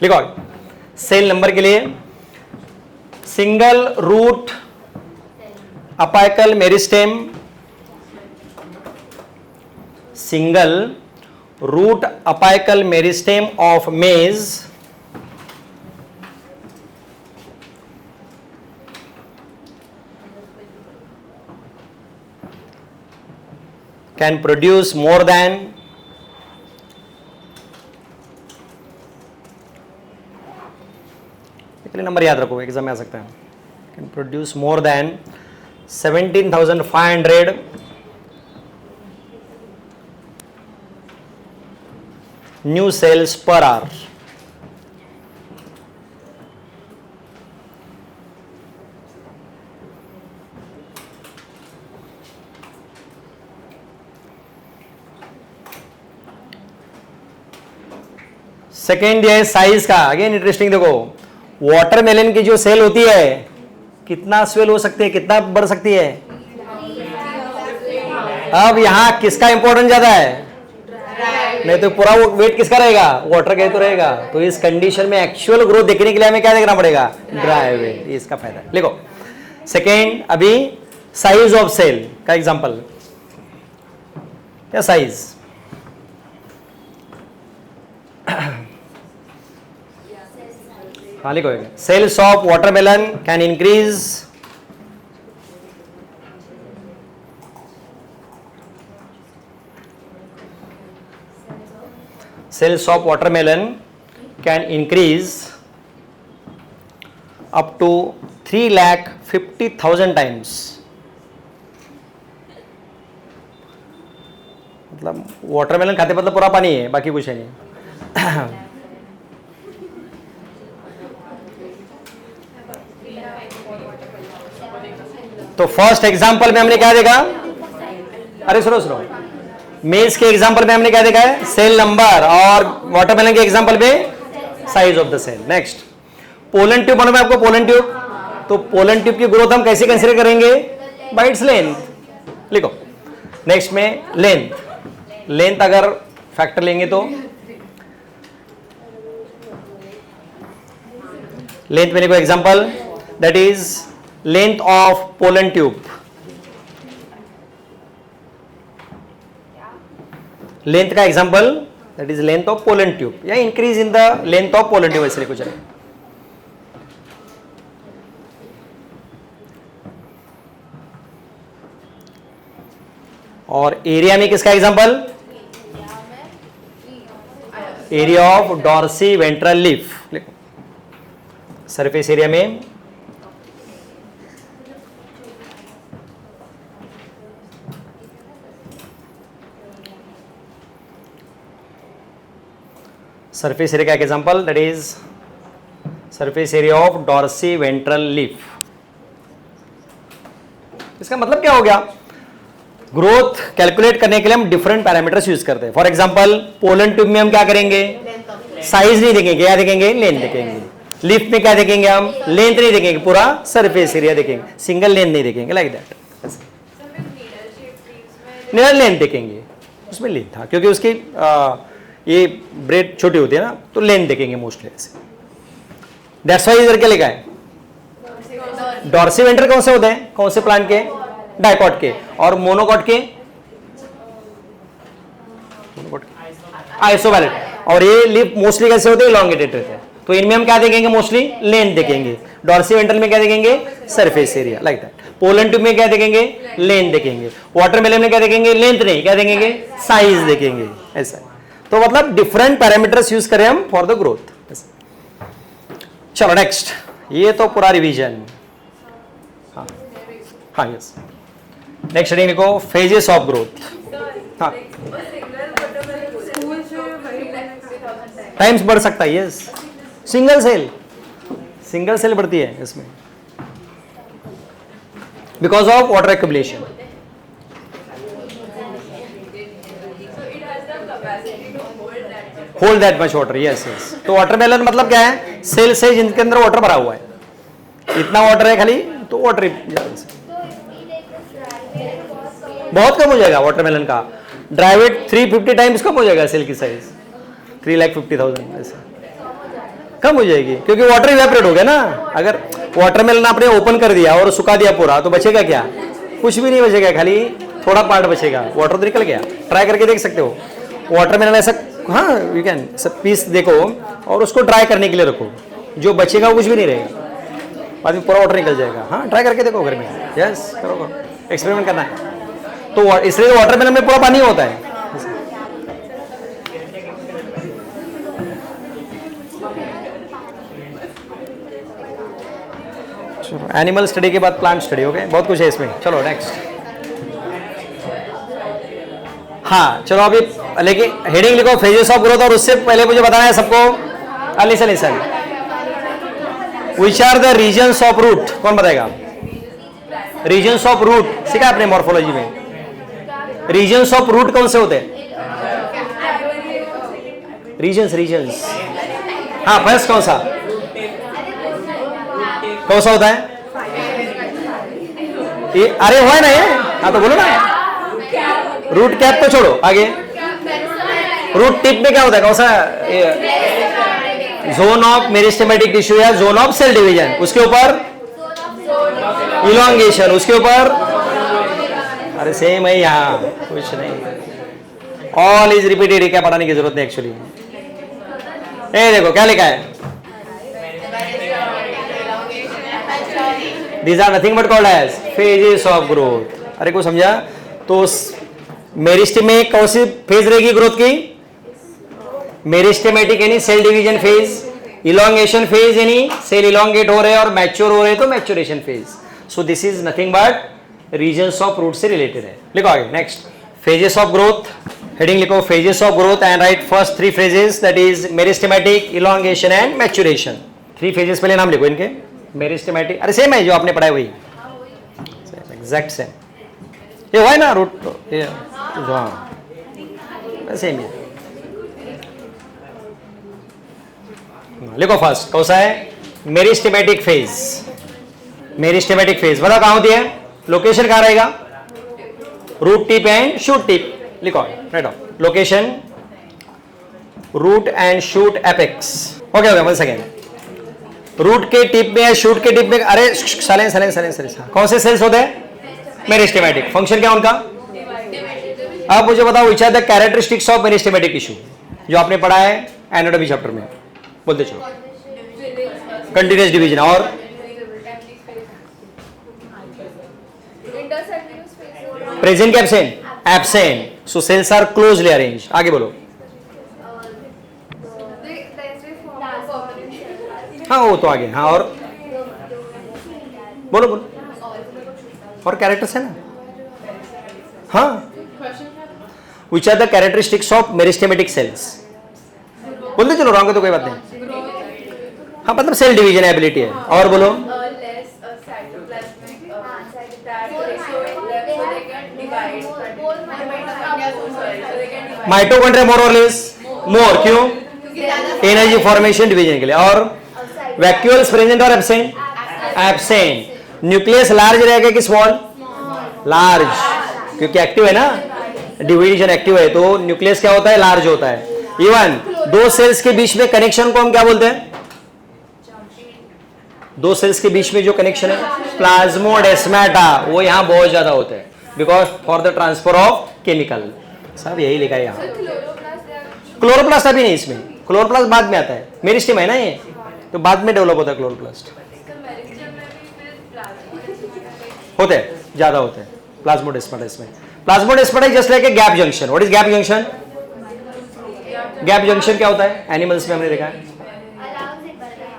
लिखो। सेल नंबर के लिए single root apical meristem, single root apical meristem of maize can produce more than number याद रखो एग्जाम में आ सकता है, can produce more than 17,500 new cells per hour. Second दिया है साइज का, अगेन इंटरेस्टिंग, देखो वाटरमेलन की जो सेल होती है कितना स्वेल हो सकती है, कितना बढ़ सकती है। अब यहां किसका इंपॉर्टेंट ज्यादा है, नहीं तो पूरा वो वेट किसका रहेगा, वाटर का ही तो रहेगा। तो इस कंडीशन में एक्चुअल ग्रोथ देखने के लिए हमें क्या देखना पड़ेगा, ड्राई वेट, इसका फायदा है। लिखो सेकेंड, अभी साइज ऑफ सेल का एग्जांपल, क्या साइज, हाँ लिखो, cells of watermelon can increase cells of watermelon can increase up to 3,50,000 times। मतलब वाटरमेलन खाते मतलब पूरा पानी है, बाकी कुछ है नहीं। तो फर्स्ट एग्जांपल में हमने क्या देखा, अरे सुनो, मेज के एग्जांपल में हमने क्या देखा है, सेल नंबर, और वाटरमेलन के एग्जांपल में size of the cell. Next pollen tube, मालूम है आपको पोलन ट्यूब, तो पोलन ट्यूब की ग्रोथ हम कैसे कंसीडर करेंगे, बाय इट्स लेंथ। लिखो नेक्स्ट में लेंथ अगर फैक्टर लेंगे तो लेंथ में लिखो example, that is length of pollen tube, length का example that is length of pollen tube, या increase in the length of pollen tube, ऐसे लिखो चले। और एरिया में किसका example, area of dorsiventral leaf, लिखो सरफेस एरिया में सरफेस एरिया का example that is surface area of dorsiventral leaf. इसका मतलब क्या हो गया, ग्रोथ कैलकुलेट करने के लिए हम डिफरेंट पैरामीटर्स यूज करते हैं। फॉर एग्जांपल पोलन ट्यूब में हम क्या करेंगे, साइज नहीं देखेंगे, क्या देखेंगे, लेंथ देखेंगे। लीफ में क्या देखेंगे, हम लेंथ नहीं देखेंगे, पूरा सरफेस एरिया देखेंगे, सिंगल लेंथ नहीं देखेंगे, लाइक दैट। निडल लेंथ देखेंगे, उसमें लेंथ था क्योंकि उसकी ये ब्रेड छोटी होती है ना, तो लेंथ देखेंगे मोस्टली ऐसे। दैट्स व्हाई इधर क्या लिखा है, डॉर्सी वेंट्रल कौन से होते हैं, कौन से प्लांट के, डाइकॉट के, और मोनोकॉट के आइसोवैलेट, और ये लीफ मोस्टली कैसे होते हैं, इलॉन्गेटेड रहते हैं। तो इनमें हम क्या देखेंगे, मोस्टली लेंथ देखेंगे। डॉर्सी वेंट्रल में क्या देखेंगे, surface area, like that. Pollen tube में क्या देखेंगे, लेंथ देखेंगे। वाटरमेलन में क्या देखेंगे, लेंथ नहीं, क्या देखेंगे, साइज देखेंगे, ऐसा। तो मतलब डिफरेंट पैरामीटर्स यूज करें हम फॉर द ग्रोथ। चलो नेक्स्ट, ये तो पूरा रिवीजन। हाँ यस, नेक्स्ट हेडिंग लिखो, फेजेस ऑफ ग्रोथ। हाँ टाइम्स बढ़ सकता है, यस। सिंगल सेल बढ़ती है इसमें because of water accumulation. Hold that much water, yes. तो वाटरमेलन मतलब क्या है, सेल्स है जिनके अंदर वाटर भरा हुआ है, इतना वाटर है खाली, तो वाटर बहुत कम हो जाएगा वाटरमेलन का। ड्राई वेट 350 टाइम्स कम हो जाएगा सेल की साइज, 3,50,000 ऐसे कम हो जाएगी, क्योंकि वाटर इवेपोरेट हो गया ना। अगर वाटरमेलन आपने ओपन कर दिया और सुखा दिया पूरा, तो बचेगा क्या, कुछ भी नहीं बचेगा, खाली थोड़ा पार्ट बचेगा, वाटर तो निकल गया। ट्राई करके देख सकते हो वाटरमेलन ऐसा, हाँ यू कैन सब पीस देखो और उसको ड्राई करने के लिए रखो, जो बचेगा वो कुछ भी नहीं रहेगा, बाद में पूरा वाटर निकल जाएगा। हाँ ट्राई करके देखो घर में, यस करो, एक्सपेरिमेंट करना है। तो इसलिए वाटरमेलन में पूरा पानी होता है। चलो एनिमल स्टडी के बाद प्लांट स्टडी हो गए, बहुत कुछ है इसमें। चलो नेक्स्ट, हाँ चलो अभी लेकिन हेडिंग लिखो फेजेस ऑफ ग्रोथ, और उससे पहले मुझे बताना है सबको, listen which are the regions of root, कौन बताएगा, रीजन्स ऑफ रूट सीखा आपने मॉर्फोलॉजी में, रीजन्स ऑफ रूट कौन से होते हैं, रीजन्स हाँ फर्स्ट कौन सा होता है ये? अरे हुआ है ना ये, हाँ तो बोलो ना। रूट कैप तो छोड़ो, आगे रूट टिप में क्या होता है, कौन सा? जोन ऑफ मेरिस्टेमेटिक टिश्यू या जोन ऑफ सेल डिवीजन, उसके ऊपर इलॉन्गेशन, उसके ऊपर अरे सेम है यहाँ, कुछ नहीं, ऑल इज रिपीटेड, क्या पढ़ाने की जरूरत नहीं एक्चुअली। ये देखो क्या लिखा है, these are nothing but called as phases of growth। अरे को समझा? तो मेरिस्टेम में कौन सी फेज रहेगी ग्रोथ की? मेरिस्टेमेटिक यानी cell division phase, elongation phase यानी सेल इलॉन्गेट हो रहे हैं और मैच्योर हो रहे हैं तो maturation phase. So this is nothing but regions of root से रिलेटेड है। लिखो आगे, next phases of growth, heading लिखो phases of growth and write first 3 phases, that is meristematic, elongation and maturation. 3 phases पहले नाम लिखो इनके। मेरिस्टेमेटिक, अरे सेम है जो आपने पढ़ा है वही, एग्जैक्ट सेम। ये हुआ है ना रूट, हाँ सेम है। लिखो फर्स्ट कौन सा है? Meristematic phase. मेरिस्टेमेटिक फेज बताओ कहां होती है, लोकेशन कहां रहेगा? Root tip and shoot tip. लिखो right of location root and shoot apex. Okay okay, one second. Root के टिप में, शूट के टिप में, अरे साइलेंस, कौन से सेल्स होते हैं? मेरिस्टेमेटिक। फंक्शन क्या उनका? अब मुझे बताओ which are the characteristics of meristematic tissue, जो आपने पढ़ा है एनाटॉमी चैप्टर में, बोलते चलो। कंटिन्यूअस डिवीजन और प्रेजेंट के absent, absent. So cells are closely arrange. आगे बोलो। हाँ वो तो आगे, हाँ और बोलो बोलो, और कैरेक्टर्स है ना, हाँ। Which are the characteristics of meristematic cells, बोलते चलो, रॉन्ग है तो कोई बात नहीं। हाँ मतलब सेल डिवीजन एबिलिटी है। और बोलो। माइटोकॉन्ड्रिया मोर और लेस, मोर, क्यों? एनर्जी फॉर्मेशन डिवीजन के लिए। और वैक्यूल्स प्रेजेंट और एब्सेंट, एब्सेंट। न्यूक्लियस लार्ज रहेगा कि स्मॉल? लार्ज, क्योंकि एक्टिव है ना, डिवीजन एक्टिव है तो न्यूक्लियस क्या होता है? लार्ज होता है। इवन दो सेल्स के बीच में कनेक्शन को हम क्या बोलते हैं? दो सेल्स के बीच में जो कनेक्शन है प्लाज्मोडेस्माटा, वो यहां बहुत ज्यादा होता है, because for the transfer of chemical. सब यही लिखा है यहाँ। क्लोरोप्लास्ट अभी नहीं, इसमें क्लोरोप्लास्ट बाद में आता है, मेरिस्टेम है ना ये, तो बाद में डेवलप होता है क्लोरोप्लास्ट। होते हैं, ज्यादा होते हैं प्लाज्मोडेस्माटा इसमें। Plasmodesmata just like a gap junction. What is gap junction? Gap junction क्या होता है? एनिमल्स में हमने देखा है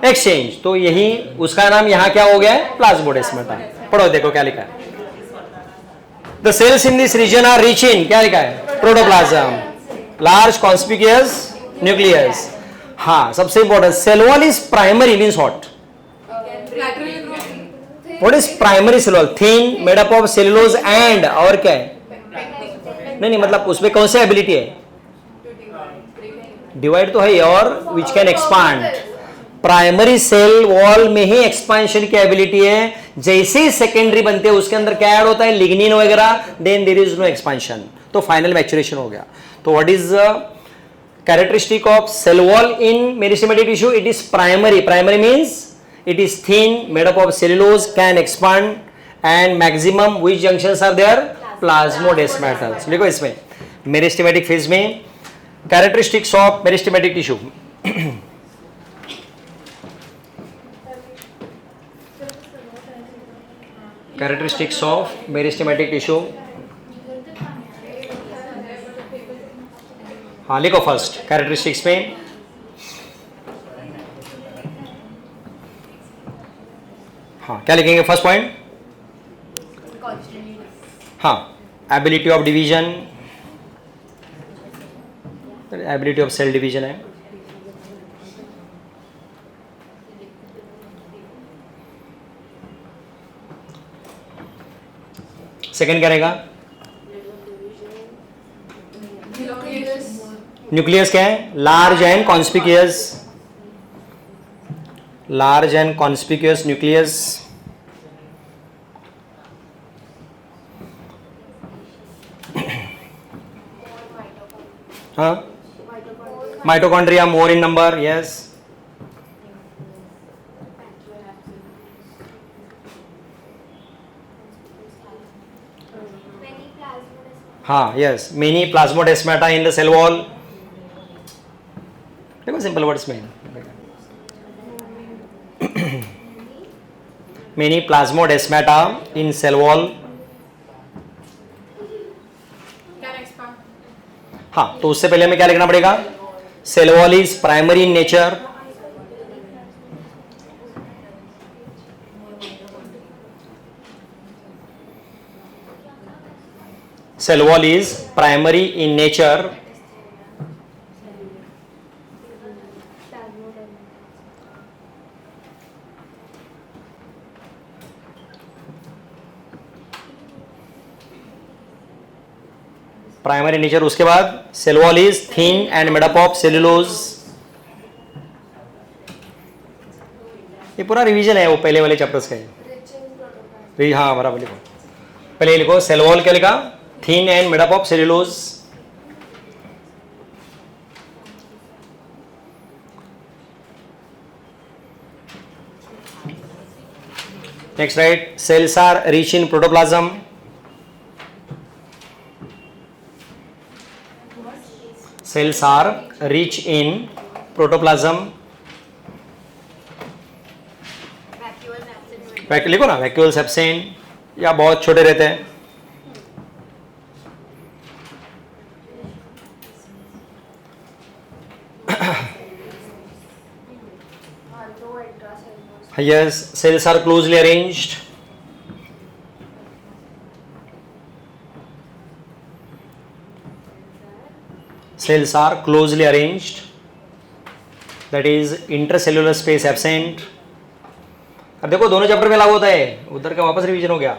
एक्सचेंज, तो यही उसका नाम यहाँ क्या हो गया है? प्लाज्मोडेस्माटा। पढ़ो देखो क्या लिखा है। The cells in this region are rich in, क्या लिखा है? Protoplasm, large conspicuous nucleus. हाँ सबसे important, cell wall is primary means what? What is primary cell wall? Thin, made up of cellulose and, और क्या है? नहीं मतलब उसमें कौन सी एबिलिटी है? डिवाइड तो है, और which can expand. Primary cell wall में ही एक्सपांशन की एबिलिटी है। जैसे ही सेकेंडरी बनते हैं उसके अंदर क्या ऐड होता है? लिग्निन वगैरह, then there is no expansion, तो फाइनल मैच्योरेशन हो गया। तो what is characteristic of cell wall in meristematic tissue? It is primary. Primary means it is thin, made up of cellulose, can expand, and maximum which junctions are there? Plasmodesmatals। लिखो इसमें meristematic phase में characteristics of meristematic tissue. Characteristics of meristematic tissue, हाँ लिखो first characteristics में। हाँ क्या लिखेंगे first point? हाँ ability of division, ability of cell division है। सेकंड क्या रहेगा? न्यूक्लियस क्या है? Large and conspicuous. large and conspicuous nucleus, huh? Mitochondria more in number, yes. हाँ, yes, many plasmodesmata in the cell wall. देखो simple words में many plasmodesmata in cell wall. Can expand. हाँ, तो उससे पहले हमें क्या लिखना पड़ेगा? Cell wall is primary in nature. Cell wall is primary in nature. Primary nature. उसके बाद cell wall is thin and made up of cellulose. ये पूरा रिवीजन है वो पहले वाले चैप्टर्स का है. हाँ बराबर लिखो. पहले लिखो सेल वॉल क्या लिखा? Thin and made up of cellulose. Next right. Cells are rich in protoplasm. Cells are rich in protoplasm. लिखो ना, vacuoles absent या बहुत छोटे रहते हैं. Yes, cells are closely arranged. Cells are closely arranged, that is intercellular space absent. अब देखो दोनों चैप्टर में लागू होता है, उधर का वापस रिवीजन हो गया.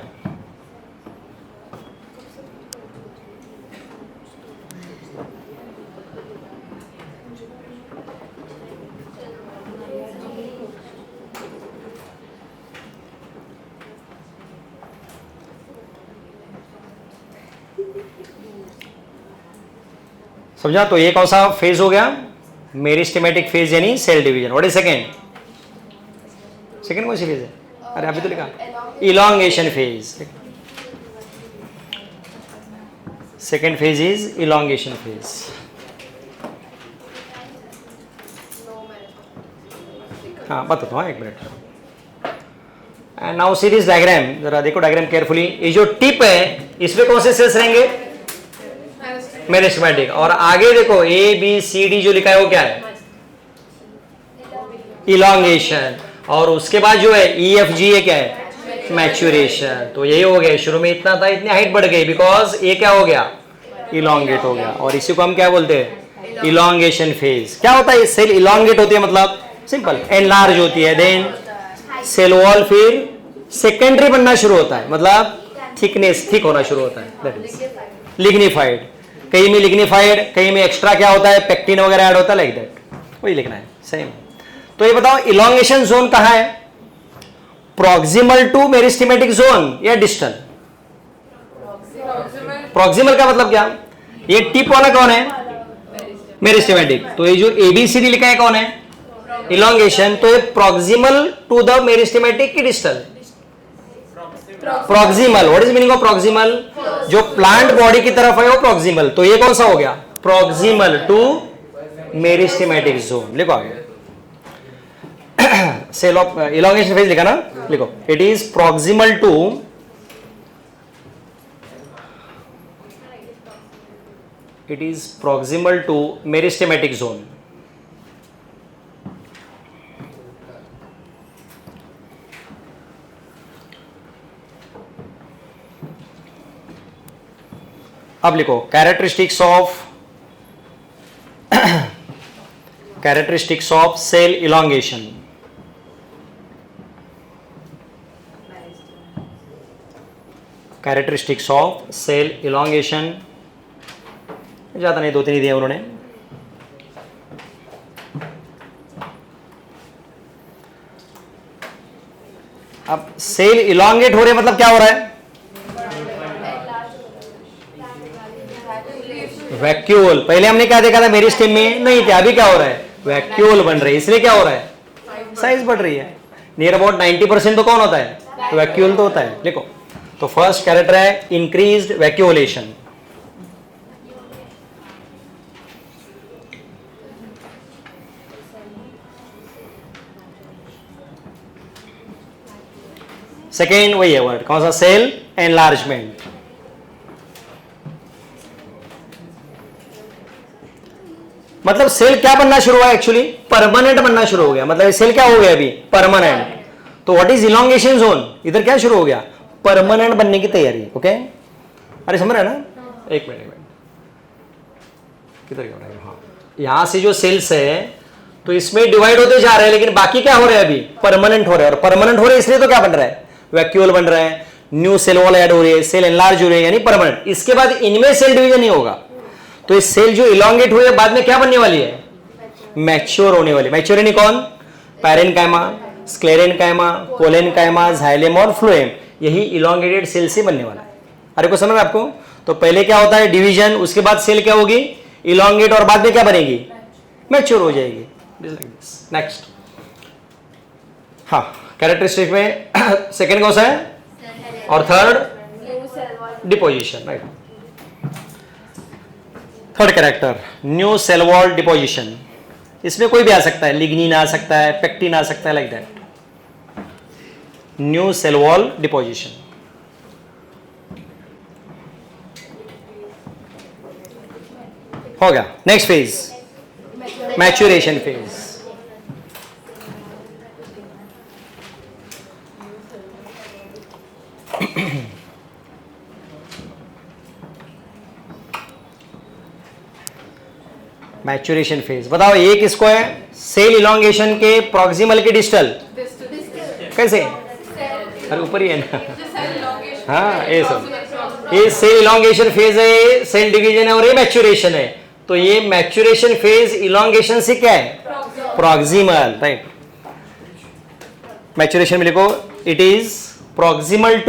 समझा? तो ये कौन सा फेज हो गया? मेरिस्टेमेटिक फेज यानी cell division. What is second? Second कौन सी फेज है? अरे अभी तो लिखा elongation phase. Second phase is elongation phase. हाँ बताता हूँ, एक minute. And now see this diagram. जरा देखो डायग्राम केयरफुली. ये जो टिप है इसमें कौन से सेल्स रहेंगे? मेरिस्टेमेटिक. और आगे देखो ए बी सी डी जो लिखा है वो क्या है? इलॉन्गेशन. और उसके बाद जो है ई एफ जी ये क्या है? मैच्योरेशन. तो यही हो गया. शुरू में इतना था, इतनी हाइट बढ़ गई बिकॉज ये क्या हो गया? इलॉन्गेट हो गया. और इसी को हम क्या बोलते हैं? Elongation phase. क्या होता है? सेल इलॉन्गेट होती है मतलब सिंपल एनलार्ज होती है. देन सेल वॉल फिर सेकेंडरी बनना शुरू होता है, मतलब थिकनेस थिक होना शुरू होता है. That is lignified. कहीं में लिग्निफाइड, कहीं में एक्स्ट्रा क्या होता है? पेक्टिन वगैरह ऐड होता है. लाइक दैट वही लिखना है सेम. तो ये बताओ इलॉन्गेशन जोन कहां है? प्रॉक्सिमल टू मेरिस्टेमेटिक जोन या डिस्टल? प्रॉक्सिमल का मतलब क्या? ये टिप वाला कौन है? मेरिस्टेमेटिक. तो ये जो एबीसीडी लिखा है कौन है? इलॉन्गेशन. तो ये प्रॉक्सिमल टू द मेरिस्टेमेटिक की distal? Proximal. What is meaning of proximal? जो प्लांट बॉडी की तरफ है वो प्रॉक्सिमल. तो ये कौन सा हो गया? Proximal to meristematic zone. लिखो आगे. सेल ऑफ इलॉन्गेशन फेज लिखा ना, लिखो. It is proximal to meristematic zone. अब लिखो characteristics of cell elongation. Characteristics of cell elongation. ज्यादा नहीं, 2-3 ही दिए उन्होंने. अब सेल इलोंगेट हो रहे मतलब क्या हो रहा है? वैक्यूल। पहले हमने क्या देखा था मेरिस्टेम में? नहीं थे। अभी क्या हो रहा है? वैक्यूल बन रहे हैं, इसलिए क्या हो रहा है? साइज बढ़ रही है। नियर अबाउट 90% तो कौन होता है? वैक्यूल तो होता है। देखो, तो फर्स्ट कैरेक्टर है इंक्रीज्ड वैक्यूलेशन। सेकेंड वही है वर्ड, कौन सा? Cell enlargement. मतलब सेल क्या बनना शुरू हुआ? एक्चुअली परमानेंट बनना शुरू हो गया। मतलब सेल क्या हो गया अभी? परमानेंट। तो व्हाट इज इलोंगेशन जोन? इधर क्या शुरू हो गया? परमानेंट बनने की तैयारी। ओके, अरे समझ रहे हैं ना? एक मिनट किधर गया? हाँ, यहां से जो सेल्स है तो इसमें डिवाइड होते जा रहे हैं, लेकिन बाकी क्या हो रहा है? अभी परमानेंट हो रहे हैं। और परमानेंट हो रहे हैं इसलिए तो क्या बन रहा है? वैक्यूल बन रहा है, न्यू सेल वॉल ऐड हो रही है, सेल एनलार्ज हो रही है, यानी परमानेंट। इसके बाद इनमें सेल डिवीजन नहीं होगा। तो इस सेल जो इलोंगेट हुई है बाद में क्या बनने वाली है? मैच्योर होने वाली। मैच्योर यानी कौन? पैरेनकाइमा, स्क्लेरेनकाइमा, कोलेनकाइमा, जाइलेम और फ्लोएम। यही इलोंगेटेड सेल से बनने वाला है। अरे को समझ में आपको? तो पहले क्या होता है? डिवीजन, उसके बाद सेल क्या होगी? इलोंगेट, और बाद में क्या बनेगी? मैच्योर हो जाएगी। नेक्स्ट, हाँ, कैरेक्टरिस्टिक में सेकेंड कौन सा है? और third deposition, right. Third character new cell wall deposition. इसमें कोई भी आ सकता है, लिग्निन आ सकता है, पेक्टिन आ सकता है, like that. New cell wall deposition. हो गया। Next phase, maturation phase. Maturation phase बताओ, ये किसको है? सेल इलोंगेशन के प्रॉक्सिमल के डिस्टल? कैसे? अरे ऊपर ही है ना। हाँ, ये सब, ये सेल इलोंगेशन फेज है, सेल डिवीजन है, और ये मैच्योरेशन है। तो ये मैच्योरेशन फेज इलोंगेशन से क्या है? Proximal, right. मैच्योरेशन में लिखो, इट इज प्रॉक्सिमल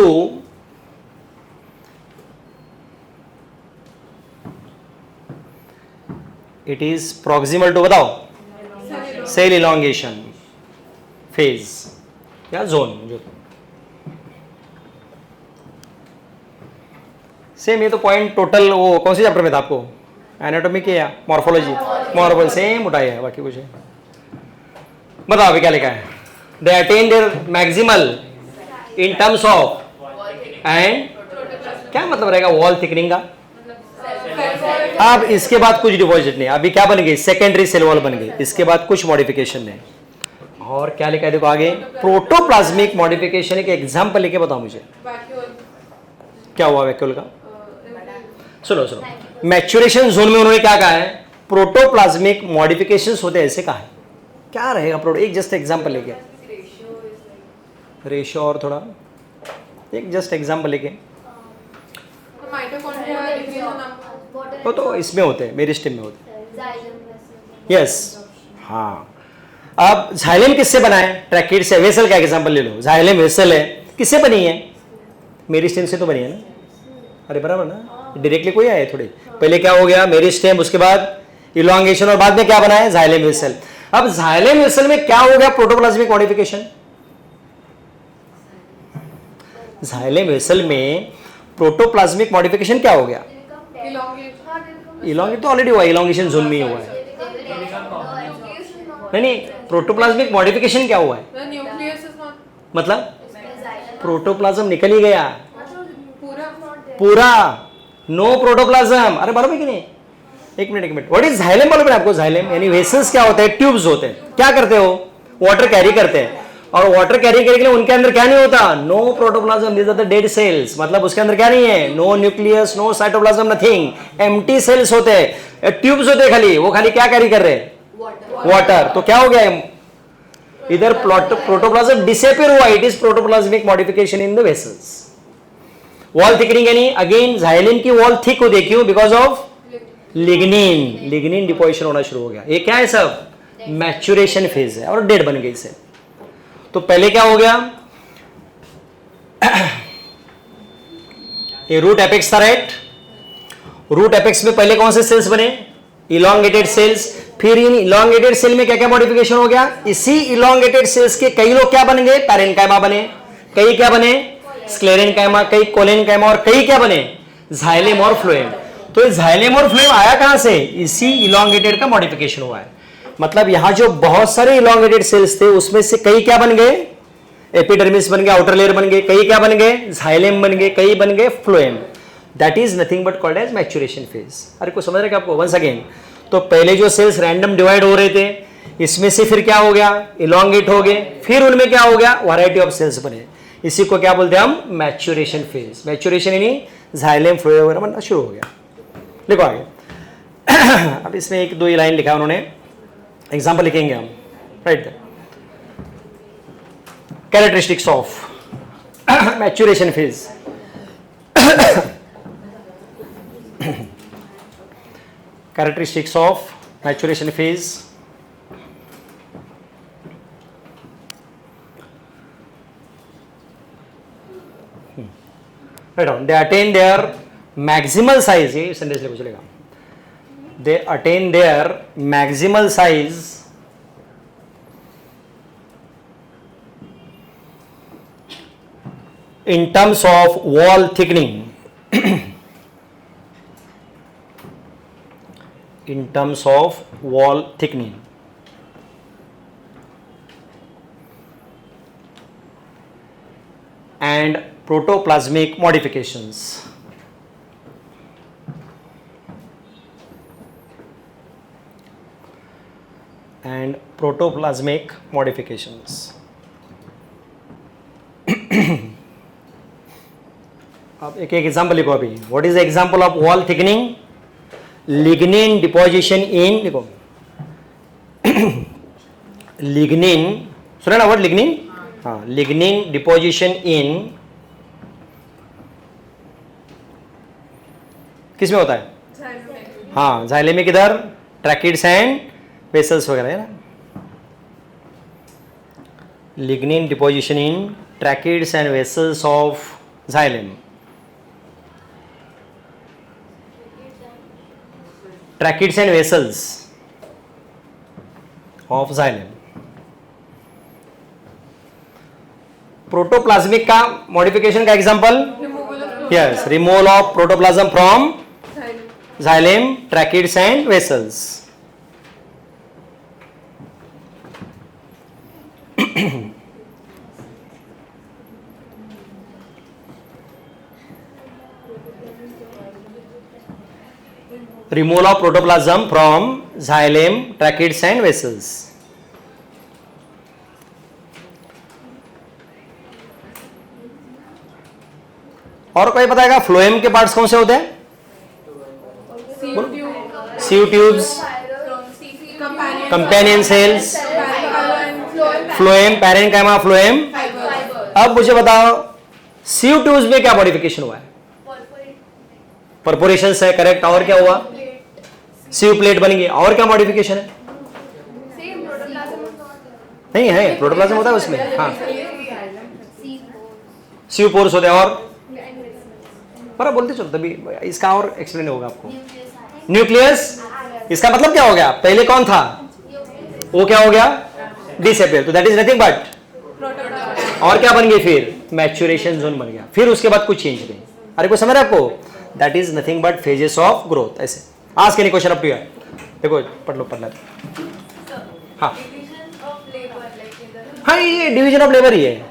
टू बताओ सेल इलोंगेशन फेज या जोन। जो सेम, ये तो पॉइंट टोटल वो कौन से चैप्टर में था आपको? एनाटॉमी के या मॉर्फोलॉजी? मॉर्फोलॉजी सेम उठाया है, बाकी कुछ है। बताओ अभी क्या लिखा है? They attain their maximal in terms of and, क्या मतलब रहेगा? वॉल थिकनिंग का। अब इसके बाद कुछ डिपॉजिट नहीं, अभी क्या बन गई? सेकेंडरी सेल वॉल बन गई। इसके बाद कुछ मॉडिफिकेशन नहीं। और क्या लिखा है देखो आगे, प्रोटोप्लाज्मिक मॉडिफिकेशन। एक एग्जांपल लेके बताओ मुझे, क्या हुआ वैक्यूल का? सुनो सुनो, मैच्योरेशन जोन में उन्होंने क्या कहा है? प्रोटोप्लाज्मिक मॉडिफिकेशंस होते हैं, ऐसे कहा है। क्या रहेगा प्रोटो? एक जस्ट एग्जांपल लेके, रेशियो और थोड़ा एक जस्ट एग्जांपल लेके। वो तो इसमें होते हैं, मेरिस्टेम में होते हैं। यस, हाँ। अब जाइलेम किससे बना है? ट्रैकिड से। वेसल का एग्जांपल ले लो, जाइलेम वेसल है, किससे बनी है? मेरिस्टेम से तो बनी है ना। अरे बराबर ना, डायरेक्टली कोई आया थोड़ी। पहले क्या हो गया? मेरिस्टेम, उसके बाद इलोंगेशन, और बाद में क्या बना है? Xylem vessel. अब जाइलेम वेसल में क्या हो गया? Protoplasmic modification. जाइलेम वेसल में प्रोटोप्लाज्मिक मॉडिफिकेशन क्या हो गया? इलोंगेट तो ऑलरेडी हुआ, इलोंगेशन जोन में ही हुआ है। नहीं, प्रोटोप्लाज्मिक मॉडिफिकेशन क्या हुआ है? मतलब प्रोटोप्लाज्म निकल ही गया पूरा, नो प्रोटोप्लाज्म। अरे बराबर कि नहीं? एक मिनट। What is xylem? मालूम है आपको? जाइलेम यानी वेसल्स क्या होते हैं? ट्यूब्स होते हैं। क्या करते हो? वाटर कैरी करते हैं। और वाटर कैरी करने के लिए उनके अंदर क्या नहीं होता? No protoplasm, these are the dead cells. मतलब उसके अंदर क्या नहीं है? No nucleus, no cytoplasm, nothing. Empty cells होते हैं, ट्यूब्स होते हैं खाली। वो खाली क्या कैरी कर रहे हैं? वाटर। तो क्या हो गया? इधर प्रोटोप्लाज्म डिसअपीयर हुआ। It is protoplasmic modification in the vessels. Wall thickening यानी अगेन जाइलेम की वॉल थिक हो गई, क्यों? Because of lignin. Lignin deposition होना शुरू हो गया। ये क्या है? सब मैच्योरेशन फेज है, और डेड बन गई से। तो पहले क्या हो गया? ये रूट एपेक्स था, राइट। रूट एपेक्स में पहले कौन से सेल्स बने? Elongated cells. फिर इन इलोंगेटेड सेल में क्या क्या मॉडिफिकेशन हो गया? इसी इलोंगेटेड सेल्स के कई लोग क्या बन गए? पैरेन्काइमा बने। कई क्या बने? स्क्लेरेन्काइमा, कई कोलेन्काइमा, और कई क्या बने? जाइलेम और फ्लोएम। तो जाइलेम और फ्लोएम आया कहां से? इसी इलोंगेटेड का मॉडिफिकेशन हुआ है। मतलब यहां जो बहुत सारे इलोंगेटेड सेल्स थे उसमें से कई क्या बन गए? एपिडर्मिस बन गया, आउटर लेयर बन गए, कई क्या बन गए? जाइलेम बन गए, कई बन गए phloem. That is nothing but called as maturation phase. अरे को समझ रहे हैं आपको? वंस अगेन, तो पहले जो सेल्स रैंडम डिवाइड हो रहे थे, इसमें से फिर क्या हो गया? इलोंगेट हो गए, फिर उनमें क्या हो गया? वैरायटी ऑफ सेल्स बने। इसी को क्या बोलते हैं हम? Maturation phase. मैच्योरेशन यानी जाइलेम फ्लोएम वगैरह बनना शुरू हो गया। देखो आगे अब इसमें एक दो ही लाइन लिखा उन्होंने, एग्जाम्पल लिखेंगे हम, right. Characteristics of maturation phase. Characteristics of maturation phase. Right on. They attain their maximal size. ये सेंटेंस लिखो चलेगा. They attain their maximal size in terms of wall thickening. In terms of wall thickening and protoplasmic modifications. And protoplasmic modifications. अब एक एक example लिखो अभी. What is the example of wall thickening? Lignin deposition in, देखो lignin, सुना ना word lignin? हाँ, lignin deposition in किस में होता है? हाँ, जाइलेमिक इधर, ट्रैकिड्स एंड वेसल्स वगैरह है ना। Lignin deposition in tracheids and vessels of xylem. Tracheids and vessels of xylem. Protoplasmic का मॉडिफिकेशन का example, yes, removal of protoplasm from xylem, tracheids and vessels. Removal of protoplasm from xylem, tracheids and vessels. और कोई बताएगा phloem के parts कौन से होते हैं? Sieve tubes, companion cells, phloem, parenchyma, phloem. अब मुझे बताओ सीव ट्यूब्स में क्या मॉडिफिकेशन हुआ है? परपोरेशन है, करेक्ट। और क्या हुआ? सीव प्लेट बन गई। और क्या मॉडिफिकेशन है? नहीं है, प्रोटोप्लाज्म होता है उसमें। हाँ, सीव पोर्स होते हैं। और पर बोलते चलो तभी इसका और एक्सप्लेन होगा आपको। न्यूक्लियस, इसका मतलब क्या हो गया? पहले कौन था? वो क्या हो गया? डिसअपियर। तो दैट इज नथिंग बट, और क्या बन गई फिर? मैच्योरेशन जोन बन गया। फिर उसके बाद कुछ चेंज नहीं। अरे को समझ रहे आपको? That is nothing but phases of growth. ऐसे आज के क्वेश्चन अप टू है, देखो पढ़ लो, पढ़ना। हाँ हाँ, ये डिवीजन ऑफ लेबर ही है।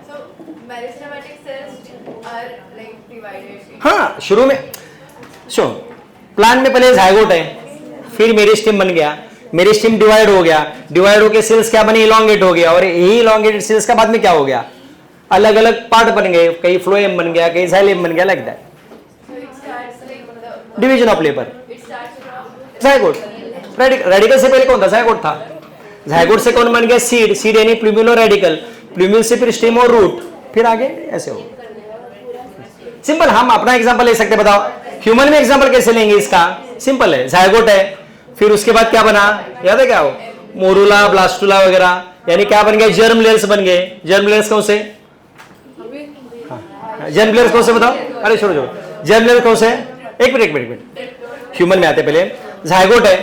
हाँ, शुरू में सुनो, प्लांट में पहले जाइगोट है, फिर मेरिस्टेम बन गया, मेरिस्टेम डिवाइड हो गया, डिवाइड होकर सेल्स क्या बने? इलोंगेट हो गया। और यही इलोंगेटेड सेल्स का बाद में क्या हो गया? अलग अलग पार्ट बन गए, कहीं फ्लोएम बन गया, कहीं जाइलेम बन गया, like that. Division of labour. Zygote, radical से पहले कौन था? जाइगोट था। जाइगोट से कौन बन गया? सीड। सीड यानी प्लूम्यूल और रेडिकल, प्लूम्यूल से फिर स्टेम और रूट, फिर आगे ऐसे हो। सिंपल। हम अपना एग्जांपल ले सकते हैं, बताओ ह्यूमन में एग्जांपल कैसे लेंगे इसका? सिंपल है, जाइगोट है, फिर उसके बाद क्या बना? याद है क्या? हो मोरूला, ब्लास्टुला वगैरह, यानी क्या बन गया? जर्म लेयर्स बन गए। जर्म लेयर्स कौन से? जर्म लेयर्स कौन से बताओ, अरे छोड़ो छोड़ो, जर्म लेयर कौन से है, एक मिनट, ह्यूमन में आते पहले, जायगोट है,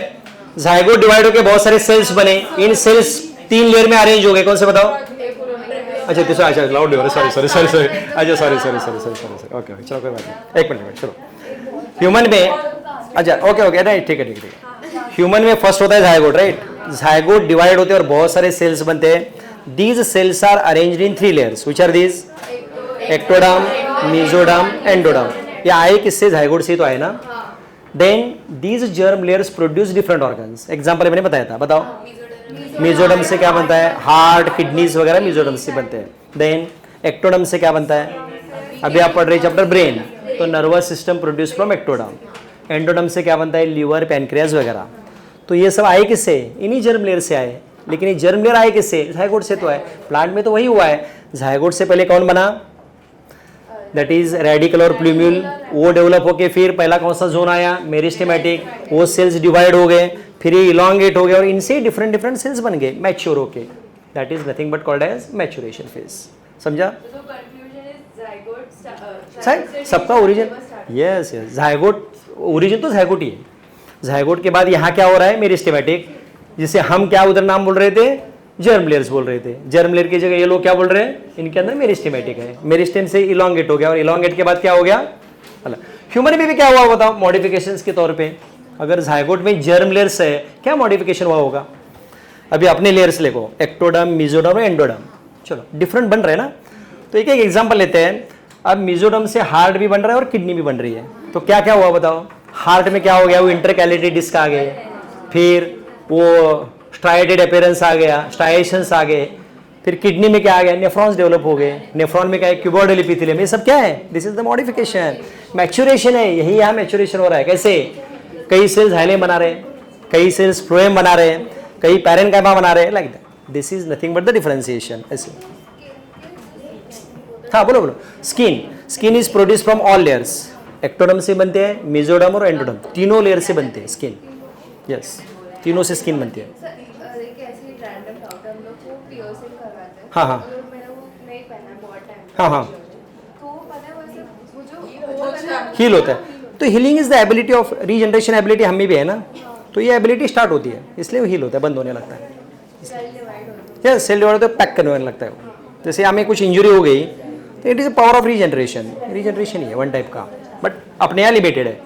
जायगोट डिवाइड होकर बहुत सारे सेल्स बने, इन सेल्स 3 लेयर में अरेंज हो गए, कौन से बताओ, अच्छा तीसरा, अच्छा लाउड हो रहा है, सॉरी, अच्छा सॉरी, ओके चलो कोई बात नहीं, एक मिनट चलो, ह्यूमन में, अच्छा ओके नहीं ठीक है, ह्यूमन में फर्स्ट होता है जायगोट, राइट, जायगोट डिवाइड होते हैं और बहुत सारे सेल्स बनते हैं, these cells are arranged in 3 layers, which are these, ectoderm, mesoderm, endoderm, ये आए किससे, जायगोट से तो आए ना, then these germ layers produce different organs, example मैंने बताया था, बताओ, मेसोडर्म से क्या बनता है, हार्ट, किडनीज वगैरह मेसोडर्म से बनते हैं, देन एक्टोडर्म से क्या बनता है, अभी आप पढ़ रहे चैप्टर ब्रेन, तो nervous system produce from ectoderm, endoderm से क्या बनता है, लीवर, पैनक्रियाज वगैरह, तो ये सब आए किससे, इन्हीं जर्म लेयर से आए, लेकिन ये जर्म लेयर आए किससे, जायगोट से तो आए, प्लांट में तो वही हुआ है, जायगोट से पहले कौन बना, दैट इज रेडिकल और प्लूम्यूल, वो डेवलप होके फिर पहला कौन सा जोन आया, मेरिस्टेमेटिक, वो सेल्स डिवाइड हो गए, फिर ये इलोंगेट हो गए और इनसे डिफरेंट सेल्स बन गए, मैच्योर होके, that is nothing but called as maturation phase, समझा, सबका ओरिजिन, यस जायगोट, ओरिजिन तो जायगोट ही है, जायगोट के बाद यहाँ क्या हो रहा है, मेरिस्टेमेटिक, जिसे हम क्या उधर नाम बोल रहे थे, जर्म लेयर्स बोल रहे थे, जर्म लेयर की जगह ये लोग क्या बोल रहे हैं, इनके अंदर मेरिस्टेमेटिक है, मेरिस्टेम से इलोंगेट हो गया और इलोंगेट के बाद क्या हो गया, ह्यूमन में भी क्या हुआ बताओ, मॉडिफिकेशंस के तौर पे, अगर जायगोट में जर्म लेयर्स है, क्या मॉडिफिकेशन हुआ होगा, अभी अपने लेयर्स लेको, एक्टोडर्म, मेसोडर्म, एंडोडर्म, चलो डिफरेंट बन रहे हैं ना, तो एक एग्जाम्पल लेते हैं, अब मेसोडर्म से हार्ट भी बन रहा है और किडनी भी बन रही है, तो क्या क्या हुआ बताओ, हार्ट में क्या हो गया, वो इंटरकैलेटरी डिस्क आ गए, फिर वो स्ट्राइटेड अपीयरेंस आ गया, स्ट्राइएशंस आ गए, फिर किडनी में क्या आ गया, नेफ्रॉन्स डेवलप हो गए, नेफ्रॉन में क्या है, क्यूबॉइडल एपिथेलियम, ये सब क्या है, this is the modification, maturation है, यही यहाँ मैच्योरेशन हो रहा है, कैसे, कई सेल्स हाइलेम बना रहे हैं, कई सेल्स फ्लोएम बना रहे हैं, कई पैरेन्काइमा बना रहे हैं, like that, this is nothing but the differentiation, ऐसे, हाँ बोलो, skin is produce from all layers, ectoderm से बनते हैं, मेसोडर्म और एंडोडर्म, तीनों लेयर से बनते हैं स्किन, यस, तीनों से स्किन बनती है, हाँ हाँ हील होता है, तो healing is the ability of regeneration, ability हम में भी है ना, तो ये एबिलिटी स्टार्ट होती है, इसलिए वो हील होता है, बंद होने लगता है, यस सेल डिवाइड होता है, पैक करने लगता है, जैसे हमें कुछ इंजरी हो गई तो it is a power of regeneration ही है वन टाइप का, बट अपने यहाँ लिमिटेड है,